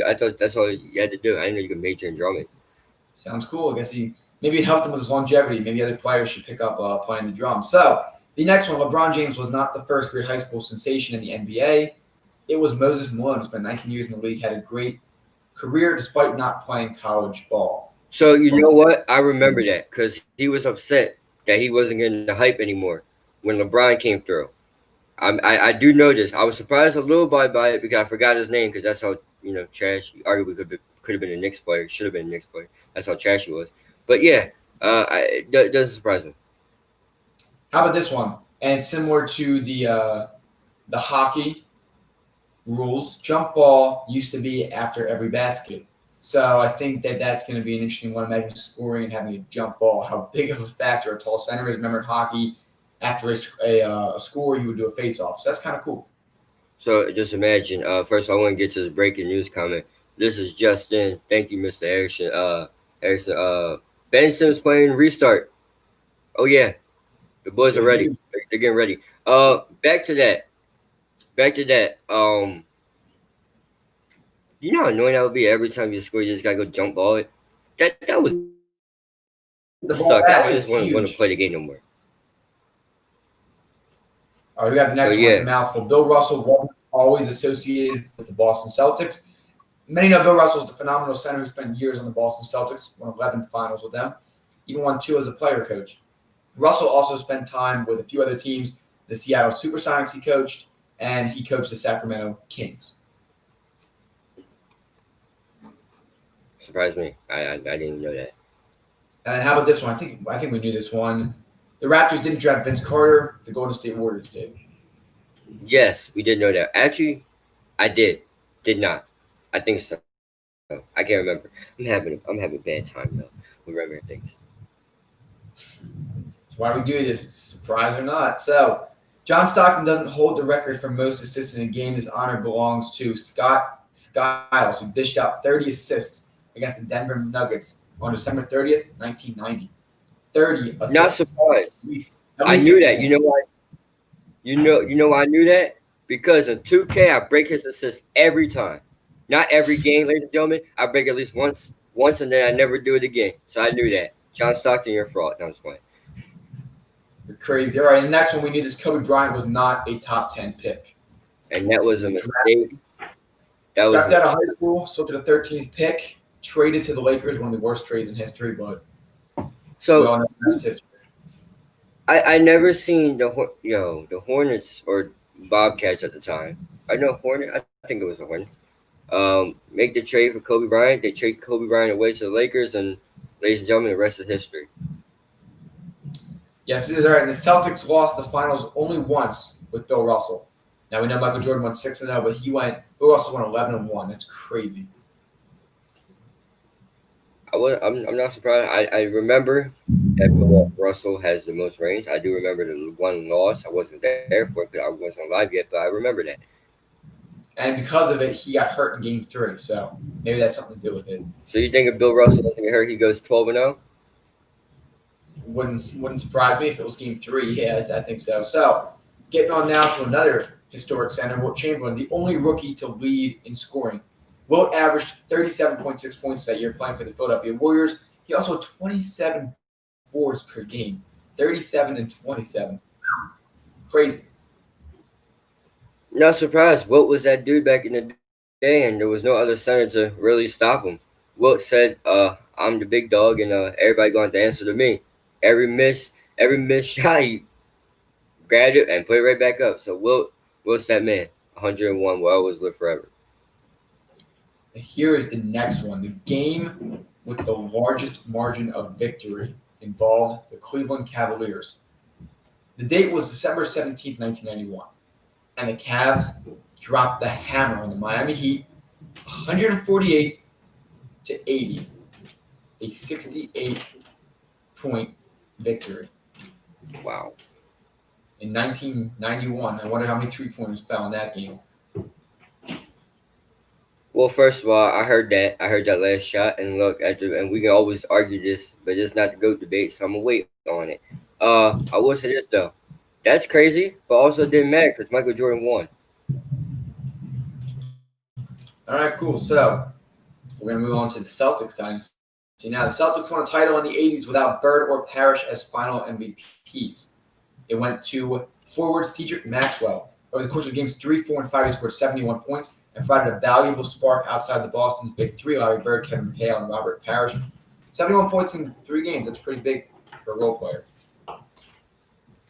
I thought that's all you had to do. I didn't know you could major in drumming. Sounds cool. I guess maybe it helped him with his longevity. Maybe other players should pick up playing the drums. So the next one, LeBron James was not the first great high school sensation in the NBA. It was Moses Malone, who spent 19 years in the league, had a great career despite not playing college ball. So you know what? I remember that because he was upset that he wasn't getting the hype anymore when LeBron came through. I do know this. I was surprised a little by it because I forgot his name because that's how trash. He arguably could have been a Knicks player. Should have been a Knicks player. That's how trash he was. But yeah, it doesn't surprise me. How about this one? And similar to the hockey rules, jump ball used to be after every basket. So I think that's going to be an interesting one. Imagine scoring and having a jump ball. How big of a factor a tall center is. Remember in hockey, after a score, you would do a face-off. So that's kind of cool. So just imagine. First, I want to get to the breaking news comment. This is Justin. Thank you, Mr. Harrison. Harrison. Ben Simmons playing restart. Oh yeah, the boys are ready. They're getting ready. Back to that. You know how annoying that would be every time you score. You just gotta go jump ball it. That would suck. I just want to play the game no more. All right, we got the next one. It's a mouthful. Bill Russell wasn't always associated with the Boston Celtics. Many know Bill Russell is the phenomenal center who spent years on the Boston Celtics, won 11 finals with them, even won 2 as a player coach. Russell also spent time with a few other teams, the Seattle Supersonics he coached, and he coached the Sacramento Kings. Surprised me. I didn't know that. And how about this one? I think we knew this one. The Raptors didn't draft Vince Carter. The Golden State Warriors did. Yes, we did know that. Actually, I did. Did not. I think so. I can't remember. I'm having a bad time though with remembering things. That's why we do this. Surprise or not. So, John Stockton doesn't hold the record for most assists in a game. This honor belongs to Scott Skiles, who dished out 30 assists against the Denver Nuggets on December 30th, 1990. 30 assists. Not surprised. I knew that. You know why? You know why I knew that? Because in 2K I break his assists every time. Not every game, ladies and gentlemen. I break at least once, and then I never do it again. So I knew that. John Stockton, you're a fraud. No, I'm just playing. It's crazy. All right, the next one we knew this Kobe Bryant was not a top 10 pick. And that was a mistake. Drafted out of high school, so to the 13th pick, traded to the Lakers, one of the worst trades in history, but so we all know that's history. I never seen the Hornets or Bobcats at the time. I know Hornet. I think it was the Hornets. Make the trade for Kobe Bryant. They trade Kobe Bryant away to the Lakers, and ladies and gentlemen, the rest is history. Yes, it is. All right. And the Celtics lost the finals only once with Bill Russell. Now, we know Michael Jordan won 6-0, but Bill Russell won 11-1. That's crazy. I'm not surprised. I remember that Bill Russell has the most rings. I do remember the one loss. I wasn't there for it because I wasn't alive yet, but I remember that. And because of it, he got hurt in Game 3. So maybe that's something to do with it. So you think if Bill Russell doesn't get hurt, he goes 12-0? Wouldn't surprise me if it was Game 3. Yeah, I think so. So getting on now to another historic center, Wilt Chamberlain, the only rookie to lead in scoring. Wilt averaged 37.6 points that year playing for the Philadelphia Warriors. He also had 27 boards per game. 37 and 27. Crazy. Not surprised. Wilt was that dude back in the day, and there was no other center to really stop him. Wilt said, I'm the big dog, and everybody going to answer to me. Every miss shot, he grabbed it and put it right back up. So Wilt's that man. 101 will always live forever. Here is the next one. The game with the largest margin of victory involved the Cleveland Cavaliers. The date was December 17th, 1991. And the Cavs dropped the hammer on the Miami Heat, 148-80, a 68-point victory. Wow. In 1991, I wonder how many 3-pointers fell in that game. Well, first of all, I heard that. I heard that last shot, and look at the, and we can always argue this, but it's not the GOAT debate, so I'm gonna wait on it. I will say this though, that's crazy, but also it didn't matter because Michael Jordan won. All right, cool. So we're going to move on to the Celtics dynasty. Now, the Celtics won a title in the 80s without Bird or Parrish as final MVPs. It went to forward Cedric Maxwell. Over the course of games 3, 4, and 5, he scored 71 points and provided a valuable spark outside the Boston's big three, Larry Bird, Kevin McHale, and Robert Parrish. 71 points in 3 games. That's pretty big for a role player.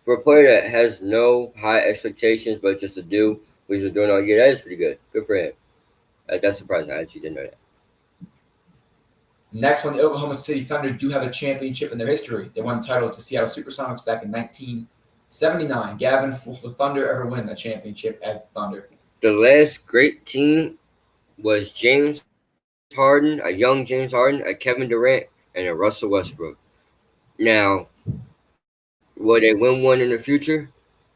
For a player that has no high expectations, but just to do what he's been doing all year, that is pretty good. Good for him. That's surprising. I actually didn't know that. Next one, the Oklahoma City Thunder do have a championship in their history. They won the title to Seattle Supersonics back in 1979. Gavin, will the Thunder ever win a championship as the Thunder? The last great team was James Harden, a young James Harden, a Kevin Durant, and a Russell Westbrook. Now, will they win one in the future?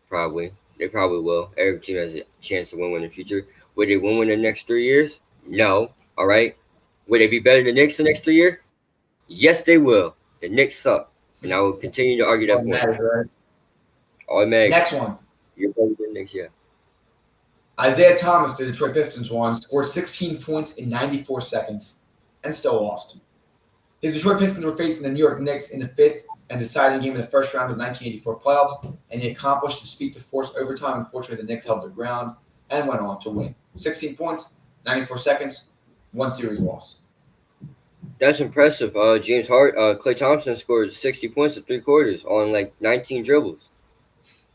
Probably. They probably will. Every team has a chance to win one in the future. Will they win one in the next 3 years? No. All right. Will they be better than the Knicks the next 3 years? Yes, they will. The Knicks suck. And I will continue to argue that point. Right? Automatic. Next one. You're better than the Knicks, yeah. Isaiah Thomas, the Detroit Pistons won, scored 16 points in 94 seconds and still lost. His Detroit Pistons were facing the New York Knicks in the 5th and deciding game in the first round of the 1984 playoffs, and he accomplished his feat to force overtime. Unfortunately, the Knicks held their ground and went on to win. 16 points, 94 seconds, 1 series loss. That's impressive. Klay Thompson scored 60 points in 3 quarters on like 19 dribbles.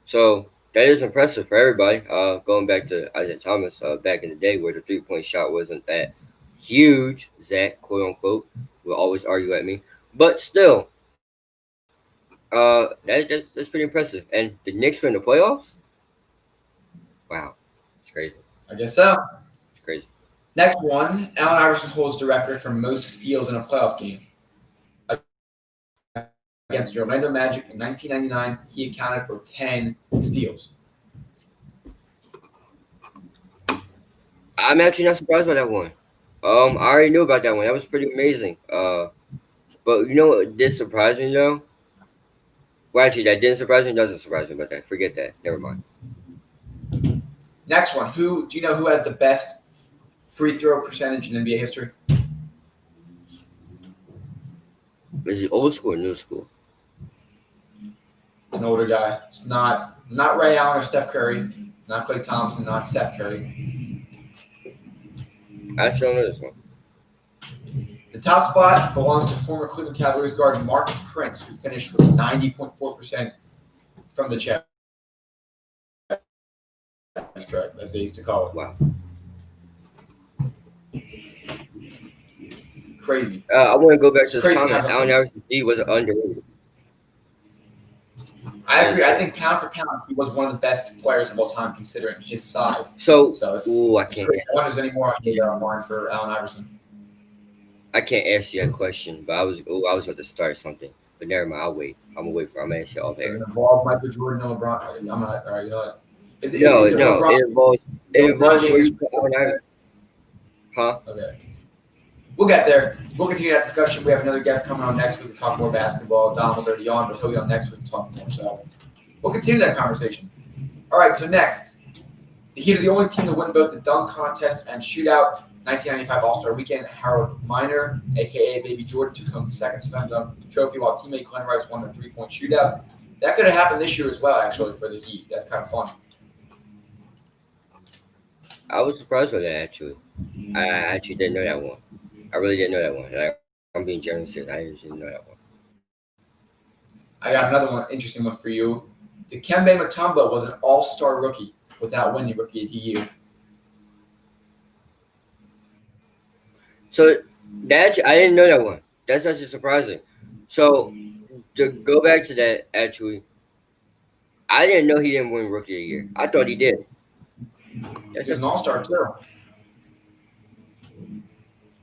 So that is impressive for everybody. Going back to Isaiah Thomas, back in the day where the 3-point shot wasn't that huge, Zach, quote unquote, will always argue at me. But still, that's pretty impressive. And the Knicks are in the playoffs? Wow. It's crazy. I guess so. It's crazy. Next one, Allen Iverson holds the record for most steals in a playoff game. Against the Orlando Magic in 1999, he accounted for 10 steals. I'm actually not surprised by that one. I already knew about that one. That was pretty amazing. But you know what did surprise me though? Well, actually, that didn't surprise me. Doesn't surprise me, but that forget that. Never mind. Next one, do you know who has the best free throw percentage in NBA history? Is it old school or new school? It's an older guy. It's not Ray Allen or Steph Curry, not Klay Thompson, not Steph Curry. I actually don't know this one. The top spot belongs to former Cleveland Cavaliers guard Mark Prince, who finished with a 90.4% from the check. That's correct, as they used to call it. Wow. Crazy. I want to go back to this Crazy comment. how- Allen Iverson D was underrated. I agree. I think pound for pound, he was one of the best players of all time, considering his size. So, it's I it's can't. great. I wonder if there's any more on the line for Allen Iverson. I can't ask you that question, but I was about to start something. But never mind. I'll wait. I'm gonna wait for. I'm gonna ask you all Does there. it involve Michael Jordan or LeBron? I'm not. All right, you know what? Is it No. LeBron? It involves. It LeBron involves where James? you put Allen Iverson. Huh? Okay. We'll get there. We'll continue that discussion. We have another guest coming on next week to talk more basketball. Dom was already on, but he'll be on next week to talk more. So we'll continue that conversation. All right, so next. The Heat are the only team to win both the dunk contest and shootout. 1995 All-Star Weekend, Harold Miner, a.k.a. Baby Jordan, took home the second slam dunk trophy while teammate Glenn Rice won the three-point shootout. That could have happened this year as well, actually, for the Heat. That's kind of funny. I was surprised by that actually. I actually didn't know that one. I really didn't know that one. I'm being generous here. I just didn't know that one. I got another one, interesting one for you. Dikembe Mutombo was an all-star rookie without winning Rookie of the Year. So that I didn't know that one. That's actually surprising. So to go back to that, actually, I didn't know he didn't win Rookie of the Year. I thought he did. He's an all-star, too.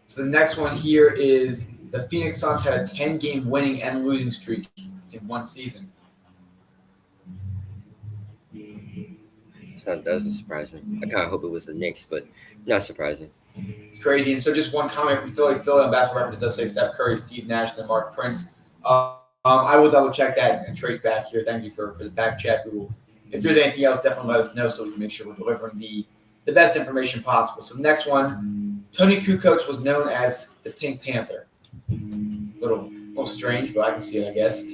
So the next one here is the Phoenix Suns had a 10-game winning and losing streak in one season. That doesn't surprise me. I kind of hope it was the Knicks, but not surprising. It's crazy. And so just one comment from Philly on Basketball Reference does say Steph Curry, Steve Nash, and Mark Prince. I will double check that and trace back here. Thank you for the fact check. We will, if there's anything else, definitely let us know so we can make sure we're delivering the best information possible. So the next one, Tony Kukoc was known as the Pink Panther. Little strange, but I can see it, I guess.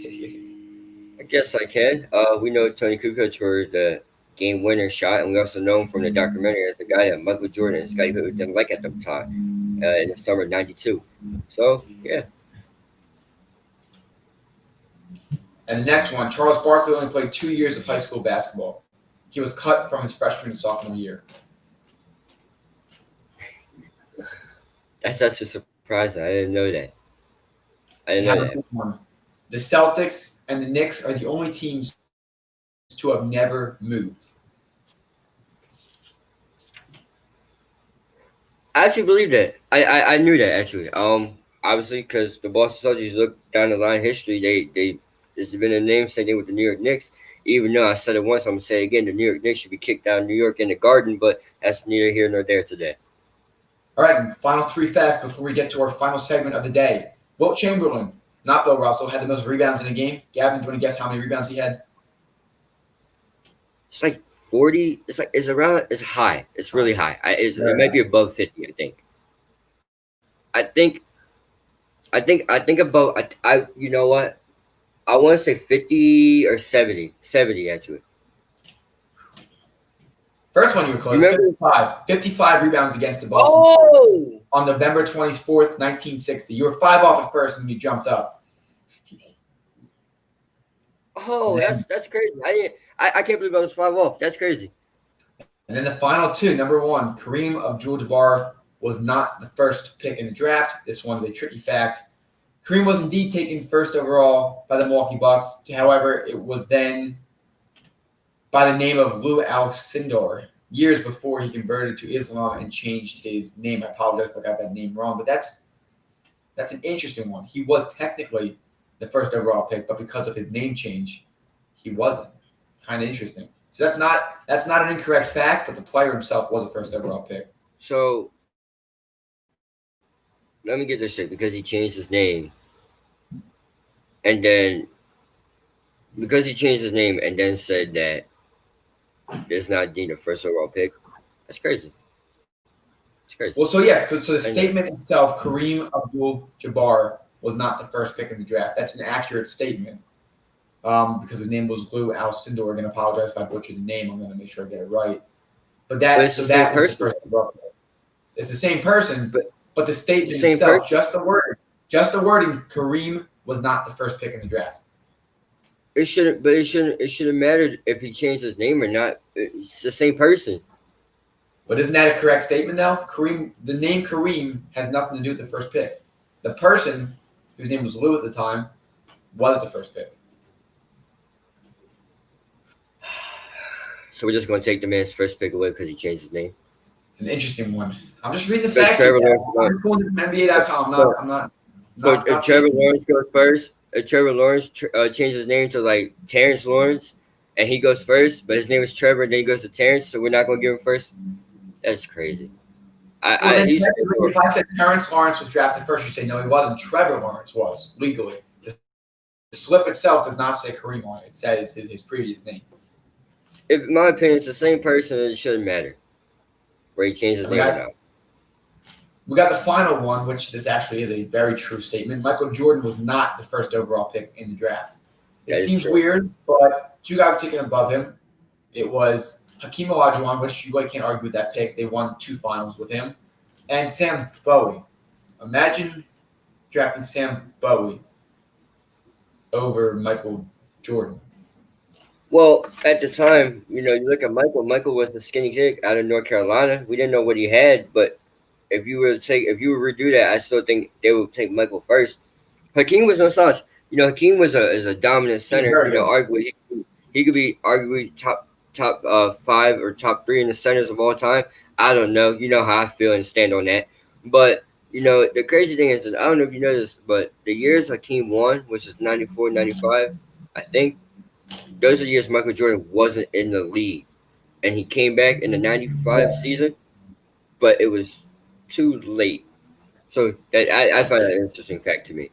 I guess I can. We know Tony Kukoc for the game winner shot, and we also know him from the documentary as the guy that Michael Jordan and Scottie Pippen didn't like at the time in the summer of '92. So, yeah. And the next one, Charles Barkley only played 2 years of high school basketball. He was cut from his freshman and sophomore year. That's a surprise. I didn't know that. I didn't know that. One. The Celtics and the Knicks are the only teams to have never moved. I actually believe that. I knew that actually. Obviously because the Boston Celtics look down the line history, there's been a namesake with the New York Knicks. Even though I said it once, I'm gonna say it again. The New York Knicks should be kicked out of New York in the Garden, but that's neither here nor there today. All right, and final 3 facts before we get to our final segment of the day. Wilt Chamberlain, not Bill Russell, had the most rebounds in a game. Gavin, do you want to guess how many rebounds he had? It's like 40. It's high. It's really high. It might be above 50. I think about. You know what? I want to say 50 or 70. 70 actually. First one you were close. Remember? 55 rebounds against the Boston on November 24th, 1960. You were 5 off at first and you jumped up. Oh, that's crazy. I can't believe I was 5 off. That's crazy. And then the final 2, number 1, Kareem Abdul-Jabbar was not the first pick in the draft. This one is a tricky fact. Kareem was indeed taken first overall by the Milwaukee Bucks. However, it was then by the name of Lou Alcindor years before he converted to Islam and changed his name. I apologize if I got that name wrong, but that's an interesting one. He was technically the first overall pick, but because of his name change, he wasn't. Kind of interesting. So that's not an incorrect fact, but the player himself was the first overall pick. So let me get this straight, because he changed his name, and then said that it's not deemed a first overall pick. That's crazy. It's crazy. Well, so yes, so the statement itself, Kareem Abdul-Jabbar was not the first pick in the draft. That's an accurate statement because his name was Lou Alcindor. Again, apologize if I butchered the name. I'm going to make sure I get it right. But it's the same person. It's the same person, but the statement itself, just the wording, Kareem was not the first pick in the draft. It shouldn't have mattered if he changed his name or not. It's the same person. But isn't that a correct statement though? The name Kareem has nothing to do with the first pick. The person whose name was Lou at the time was the first pick. So we're just going to take the man's first pick away because he changed his name. It's an interesting one. I'm just reading the facts. I'm pulling it from NBA.com. If Trevor Lawrence goes first, if Trevor Lawrence changes his name to like Terrence Lawrence, and he goes first, but his name is Trevor, and then he goes to Terrence, so we're not going to give him first. That's crazy. If I said Terrence Lawrence was drafted first, you'd say no, he wasn't. Trevor Lawrence was legally. The slip itself does not say Kareem on it. It says his previous name. In my opinion, it's the same person, and it shouldn't matter where he changed his name or not. We got the final one, which this actually is a very true statement. Michael Jordan was not the first overall pick in the draft. It seems weird, but 2 guys taken above him. It was Hakeem Olajuwon, which you can't argue with that pick. They won 2 finals with him. And Sam Bowie. Imagine drafting Sam Bowie over Michael Jordan. Well, at the time, you look at Michael. Michael was the skinny kid out of North Carolina. We didn't know what he had, but if you would redo that, I still think they would take Michael first. Hakeem was no slouch. Hakeem was a dominant center. Arguably he could be arguably top 5 or top 3 in the centers of all time. I don't know. You know how I feel and stand on that. But the crazy thing is, and I don't know if you know this, but the years Hakeem won, which is 94, 95, I think, those are the years Michael Jordan wasn't in the league. And he came back in the 95 season, but it was too late. So that I find that an interesting fact to me.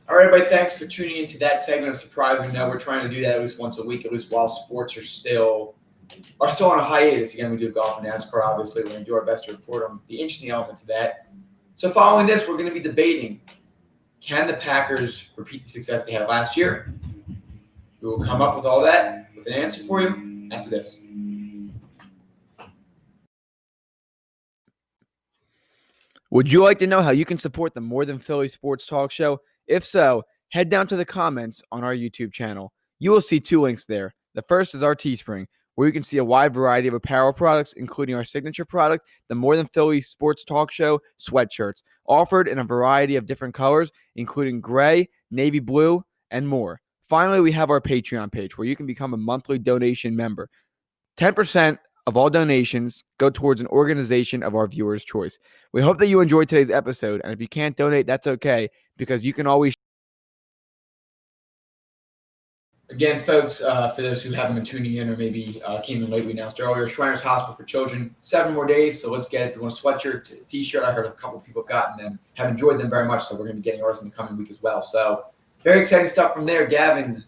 All right, everybody, thanks for tuning into that segment of Surprising. Now we're trying to do that at least once a week, at least while sports are still on a hiatus. Again, we do golf and NASCAR, obviously. We're going to do our best to report on the interesting elements of that. So following this, we're going to be debating, can the Packers repeat the success they had last year? We will come up with all that, with an answer for you after this. Would you like to know how you can support the More Than Philly Sports Talk Show? If so, head down to the comments on our YouTube channel. You will see 2 links there. The first is our Teespring, where you can see a wide variety of apparel products, including our signature product, the More Than Philly Sports Talk Show sweatshirts, offered in a variety of different colors, including gray, navy blue, and more. Finally, we have our Patreon page, where you can become a monthly donation member. 10% of all donations go towards an organization of our viewers' choice. We hope that you enjoyed today's episode, and if you can't donate, that's okay, because you can always. Again, folks, for those who haven't been tuning in or maybe came in late, we announced earlier, Shriners Hospital for Children, 7 more days, so let's get it. If you want a sweatshirt, t-shirt, I heard a couple of people have gotten them, have enjoyed them very much, so we're going to be getting ours in the coming week as well. So very exciting stuff from there. Gavin,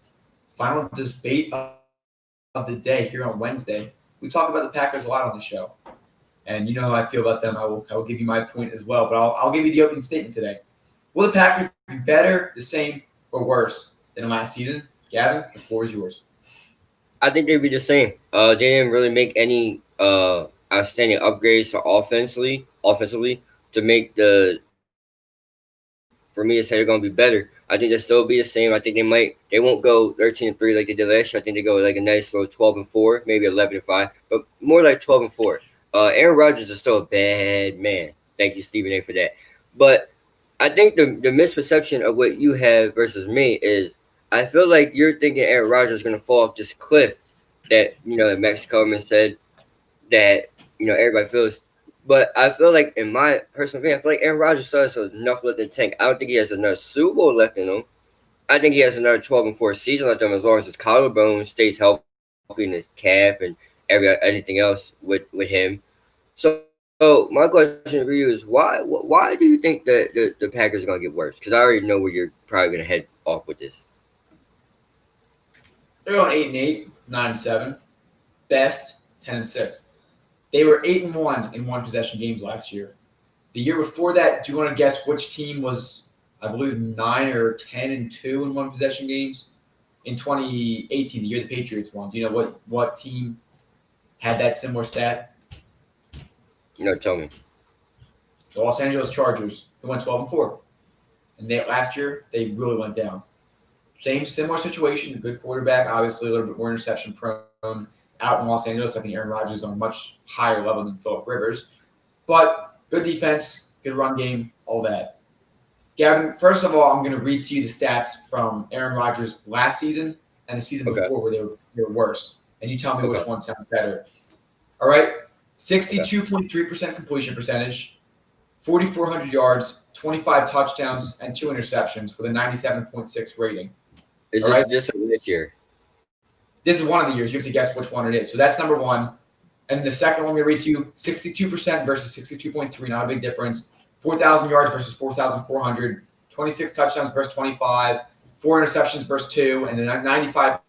final debate of the day here on Wednesday. We talk about the Packers a lot on the show, and you know how I feel about them. I will give you my point as well, but I'll give you the opening statement today. Will the Packers be better, the same, or worse than last season? Gavin, the floor is yours. I think they'd be the same. They didn't really make any outstanding upgrades to offensively to make for me to say they're gonna be better. I think they'll still be the same. I think they won't go 13-3 like they did last year. I think they go like a nice little 12-4, maybe 11-5, but more like 12-4. Aaron Rodgers is still a bad man. Thank you, Stephen A, for that. But I think the misperception of what you have versus me is I feel like you're thinking Aaron Rodgers is gonna fall off this cliff that Max Kellerman said that everybody feels. But I feel like, in my personal opinion, I feel like Aaron Rodgers still has enough left in the tank. I don't think he has another Super Bowl left in him. I think he has another 12-4 season left in him as long as his collarbone stays healthy and his calf and anything else with him. So my question for you is why do you think that the Packers are gonna get worse? Because I already know where you're probably gonna head off with this. They're going 8-8, 9-7, best 10-6. They were 8-1 in one possession games last year. The year before that, do you want to guess which team was, I believe, 9 or 10-2 in one possession games? In 2018, the year the Patriots won. Do you know what team had that similar stat? Tell me. The Los Angeles Chargers, who went 12-4. And last year, they really went down. Similar situation, a good quarterback, obviously a little bit more interception prone. Out in Los Angeles, I think Aaron Rodgers is on a much higher level than Phillip Rivers. But good defense, good run game, all that. Gavin, first of all, I'm going to read to you the stats from Aaron Rodgers last season and the season before where they were worse. And you tell me which one sounds better. All right? 62.3% completion percentage, 4,400 yards, 25 touchdowns, and 2 interceptions with a 97.6 rating. Is this just this year? This is one of the years. You have to guess which one it is. So that's number one. And the second one we read to you, 62% versus 62.3, not a big difference. 4,000 yards versus 4,400. 26 touchdowns versus 25. 4 interceptions versus 2. And a 95.4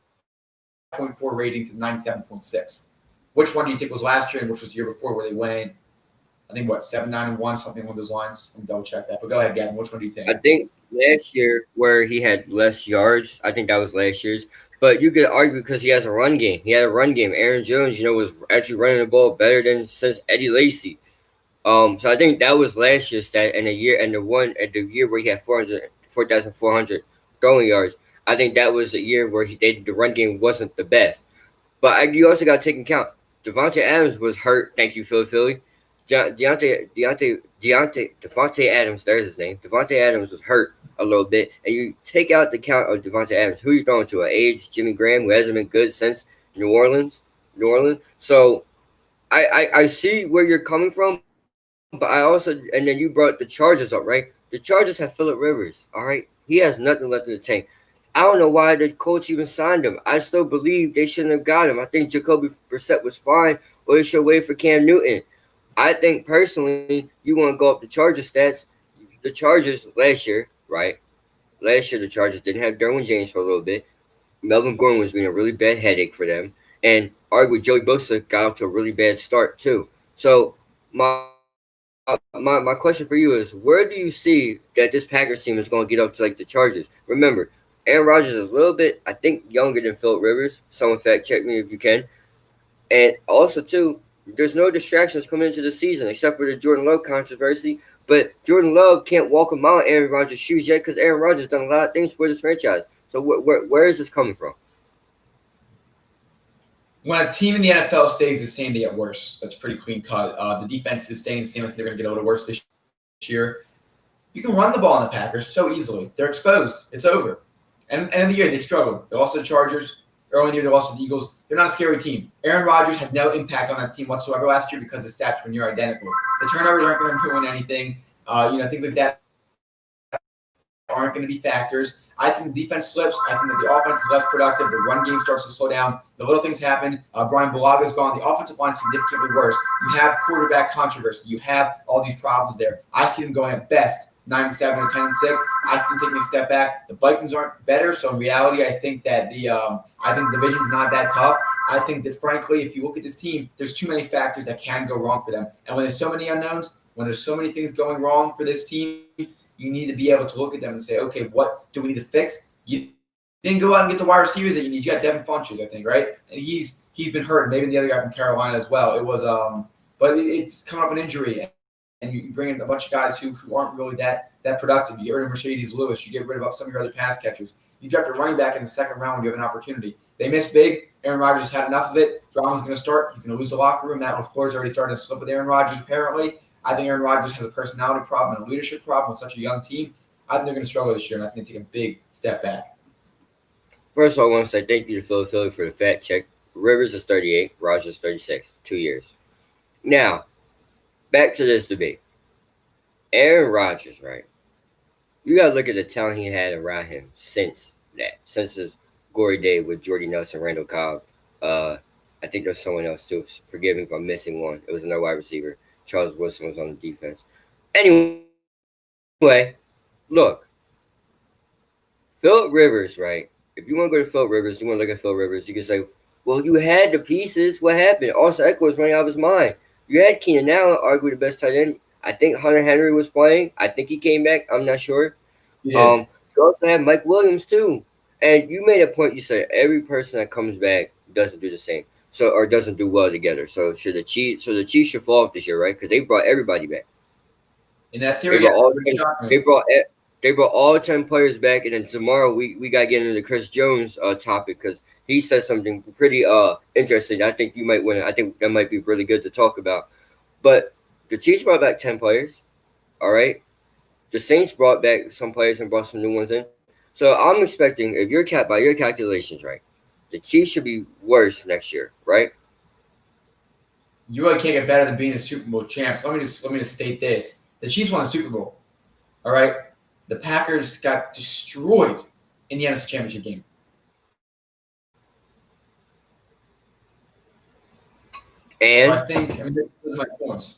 rating to 97.6. Which one do you think was last year and which was the year before where they went, I think, 7-9-1, something along those lines? Let me double check that. But go ahead, Gavin. Which one do you think? I think last year where he had less yards, I think that was last year's. But you could argue because he has a run game. He had a run game. Aaron Jones, was actually running the ball better than since Eddie Lacy. So I think that was last year's stat, and the year where he had 4,400 throwing yards. I think that was the year where the run game wasn't the best. But you also got to take into account Devontae Adams was hurt. Thank you, Philly. Devontae Adams, there's his name. Devontae Adams was hurt a little bit, and you take out the count of Devontae Adams. Who are you throwing to? An aged Jimmy Graham, who hasn't been good since New Orleans. So I see where you're coming from, but I also, and then you brought the Chargers up, right? The Chargers have Phillip Rivers, all right? He has nothing left in the tank. I don't know why the coach even signed him. I still believe they shouldn't have got him. I think Jacoby Brissett was fine, or they should wait for Cam Newton. I think personally, you want to go up the Chargers stats. The Chargers last year, right? Last year, the Chargers didn't have Derwin James for a little bit. Melvin Gordon was being a really bad headache for them, and arguably Joey Bosa got off to a really bad start too. So my question for you is, where do you see that this Packers team is going to get up to like the Chargers? Remember, Aaron Rodgers is a little bit, I think, younger than Philip Rivers. Someone fact check me if you can. And also too, there's no distractions coming into the season except for the Jordan Love controversy. But Jordan Love can't walk a mile in Aaron Rodgers' shoes yet because Aaron Rodgers done a lot of things for this franchise. So where is this coming from? When a team in the NFL stays the same, they get worse. That's pretty clean cut. The defense is staying the same. I think they're going to get a little worse this year. You can run the ball on the Packers so easily. They're exposed. It's over. And end of the year, they struggled. They lost to the Chargers. Early in the year, they lost to the Eagles. They're not a scary team. Aaron Rodgers had no impact on that team whatsoever last year because the stats were near identical. The turnovers aren't going to ruin anything. Things like that aren't going to be factors. I think the defense slips. I think that the offense is less productive. The run game starts to slow down. The little things happen. Brian Bulaga's gone. The offensive line is significantly worse. You have quarterback controversy. You have all these problems there. I see them going at best 9-7 or 10-6. I see them taking a step back. The Vikings aren't better, so in reality, I think that the division's not that tough. I think that, frankly, if you look at this team, there's too many factors that can go wrong for them. And when there's so many unknowns, when there's so many things going wrong for this team, you need to be able to look at them and say, okay, what do we need to fix? You didn't go out and get the wide receivers that you need. You got Devin Funchess, I think, right? And he's been hurt. Maybe the other guy from Carolina as well. It was, but it's coming off an injury, and you bring in a bunch of guys who aren't really that productive. You get rid of Mercedes Lewis. You get rid of some of your other pass catchers. You draft a running back in the second round when you have an opportunity. They missed big. Aaron Rodgers had enough of it. Drama's going to start. He's going to lose the locker room. Matt LaFleur's already starting to slip with Aaron Rodgers, apparently. I think Aaron Rodgers has a personality problem and a leadership problem with such a young team. I think they're going to struggle this year, and I think they take a big step back. First of all, I want to say thank you to Philly for the fact check. Rivers is 38, Rodgers 36, 2 years. Now, back to this debate. Aaron Rodgers, right? You got to look at the talent he had around him since his glory day with Jordy Nelson, Randall Cobb. I think there's someone else too. Forgive me if I'm missing one. It was another wide receiver. Charles Wilson was on the defense. Anyway, look. Philip Rivers, right? If you want to go to Philip Rivers, you want to look at Philip Rivers, you can say, well, you had the pieces. What happened? Austin Eckler was running out of his mind. You had Keenan Allen, arguably the best tight end. I think Hunter Henry was playing. I think he came back. I'm not sure. Yeah. You also had Mike Williams, too. And you made a point. You said every person that comes back doesn't do the same. Or doesn't do well together. So the Chiefs should fall off this year, right? Because they brought everybody back. In that theory, They brought all 10 players back, and then tomorrow we got to get into the Chris Jones topic because he said something pretty interesting. I think you might win it. I think that might be really good to talk about. But the Chiefs brought back 10 players, all right? The Saints brought back some players and brought some new ones in. So I'm expecting, if you're by your calculations, right, the Chiefs should be worse next year, right? You really can't get better than being the Super Bowl champs. Let me just state this: the Chiefs won the Super Bowl. All right, the Packers got destroyed in the NFC Championship game. And so those are my points.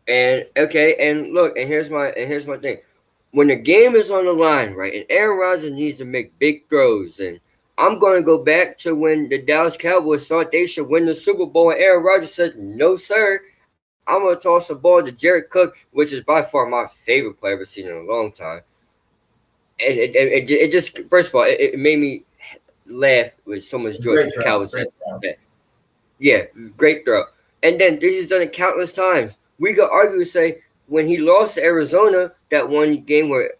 And okay, and look, and here's my thing. When the game is on the line, right, and Aaron Rodgers needs to make big throws, and I'm going to go back to when the Dallas Cowboys thought they should win the Super Bowl, and Aaron Rodgers said, no, sir. I'm going to toss the ball to Jared Cook, which is by far my favorite player I've ever seen in a long time. And it just, first of all, it made me laugh with so much joy. The Cowboys. Yeah, great throw. And then he's done it countless times. We could argue and say when he lost to Arizona, that one game where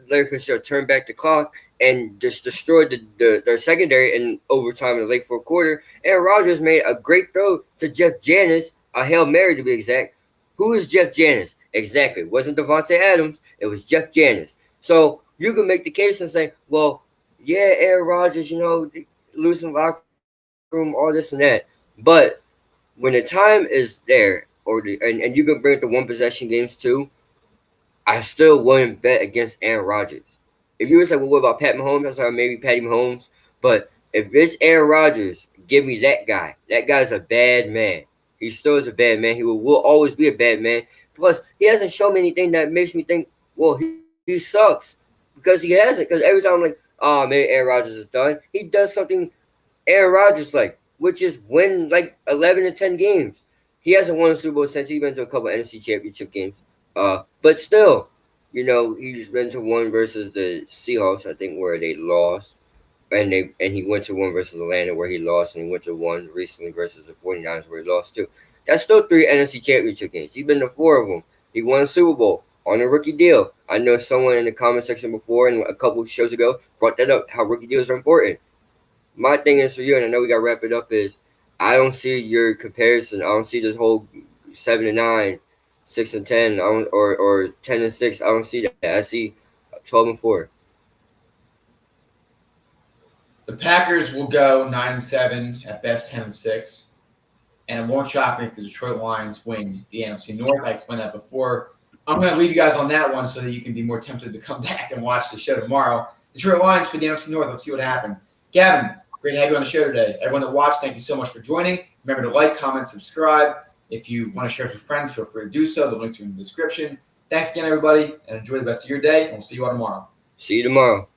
Larry Fitzgerald turned back the clock and just destroyed their secondary in overtime in the late fourth quarter, Aaron Rodgers made a great throw to Jeff Janis, a Hail Mary to be exact. Who is Jeff Janis? Exactly. It wasn't Devontae Adams. It was Jeff Janis. So you can make the case and say, well, yeah, Aaron Rodgers, losing locker room, all this and that. But when the time is there, and you can bring it to one possession games too, I still wouldn't bet against Aaron Rodgers. If you would say, well, what about Pat Mahomes? I'm sorry, maybe Patty Mahomes. But if it's Aaron Rodgers, give me that guy. That guy's a bad man. He still is a bad man. He will always be a bad man. Plus, he hasn't shown me anything that makes me think, well, he sucks. Because he hasn't. Because every time I'm like, oh, maybe Aaron Rodgers is done, he does something Aaron Rodgers like, which is win like 11 to 10 games. He hasn't won a Super Bowl since he's been to a couple of NFC Championship games. But still, he's been to one versus the Seahawks, I think, where they lost. And he went to one versus Atlanta where he lost, and he went to one recently versus the 49ers where he lost too. That's still 3 NFC Championship games. He's been to 4 of them. He won a Super Bowl on a rookie deal. I know someone in the comment section before and a couple of shows ago brought that up, how rookie deals are important. My thing is for you, and I know we got to wrap it up, is I don't see your comparison. I don't see this whole 7-9, 6-10, or 10-6. I don't see that. I see 12-4. The Packers will go 9-7, at best 10-6. And it won't shock me if the Detroit Lions win the NFC North. I explained that before. I'm going to leave you guys on that one so that you can be more tempted to come back and watch the show tomorrow. Detroit Lions for the NFC North. Let's see what happens. Gavin, great to have you on the show today. Everyone that watched, thank you so much for joining. Remember to like, comment, subscribe. If you want to share with your friends, feel free to do so. The links are in the description. Thanks again, everybody, and enjoy the rest of your day. And we'll see you all tomorrow. See you tomorrow.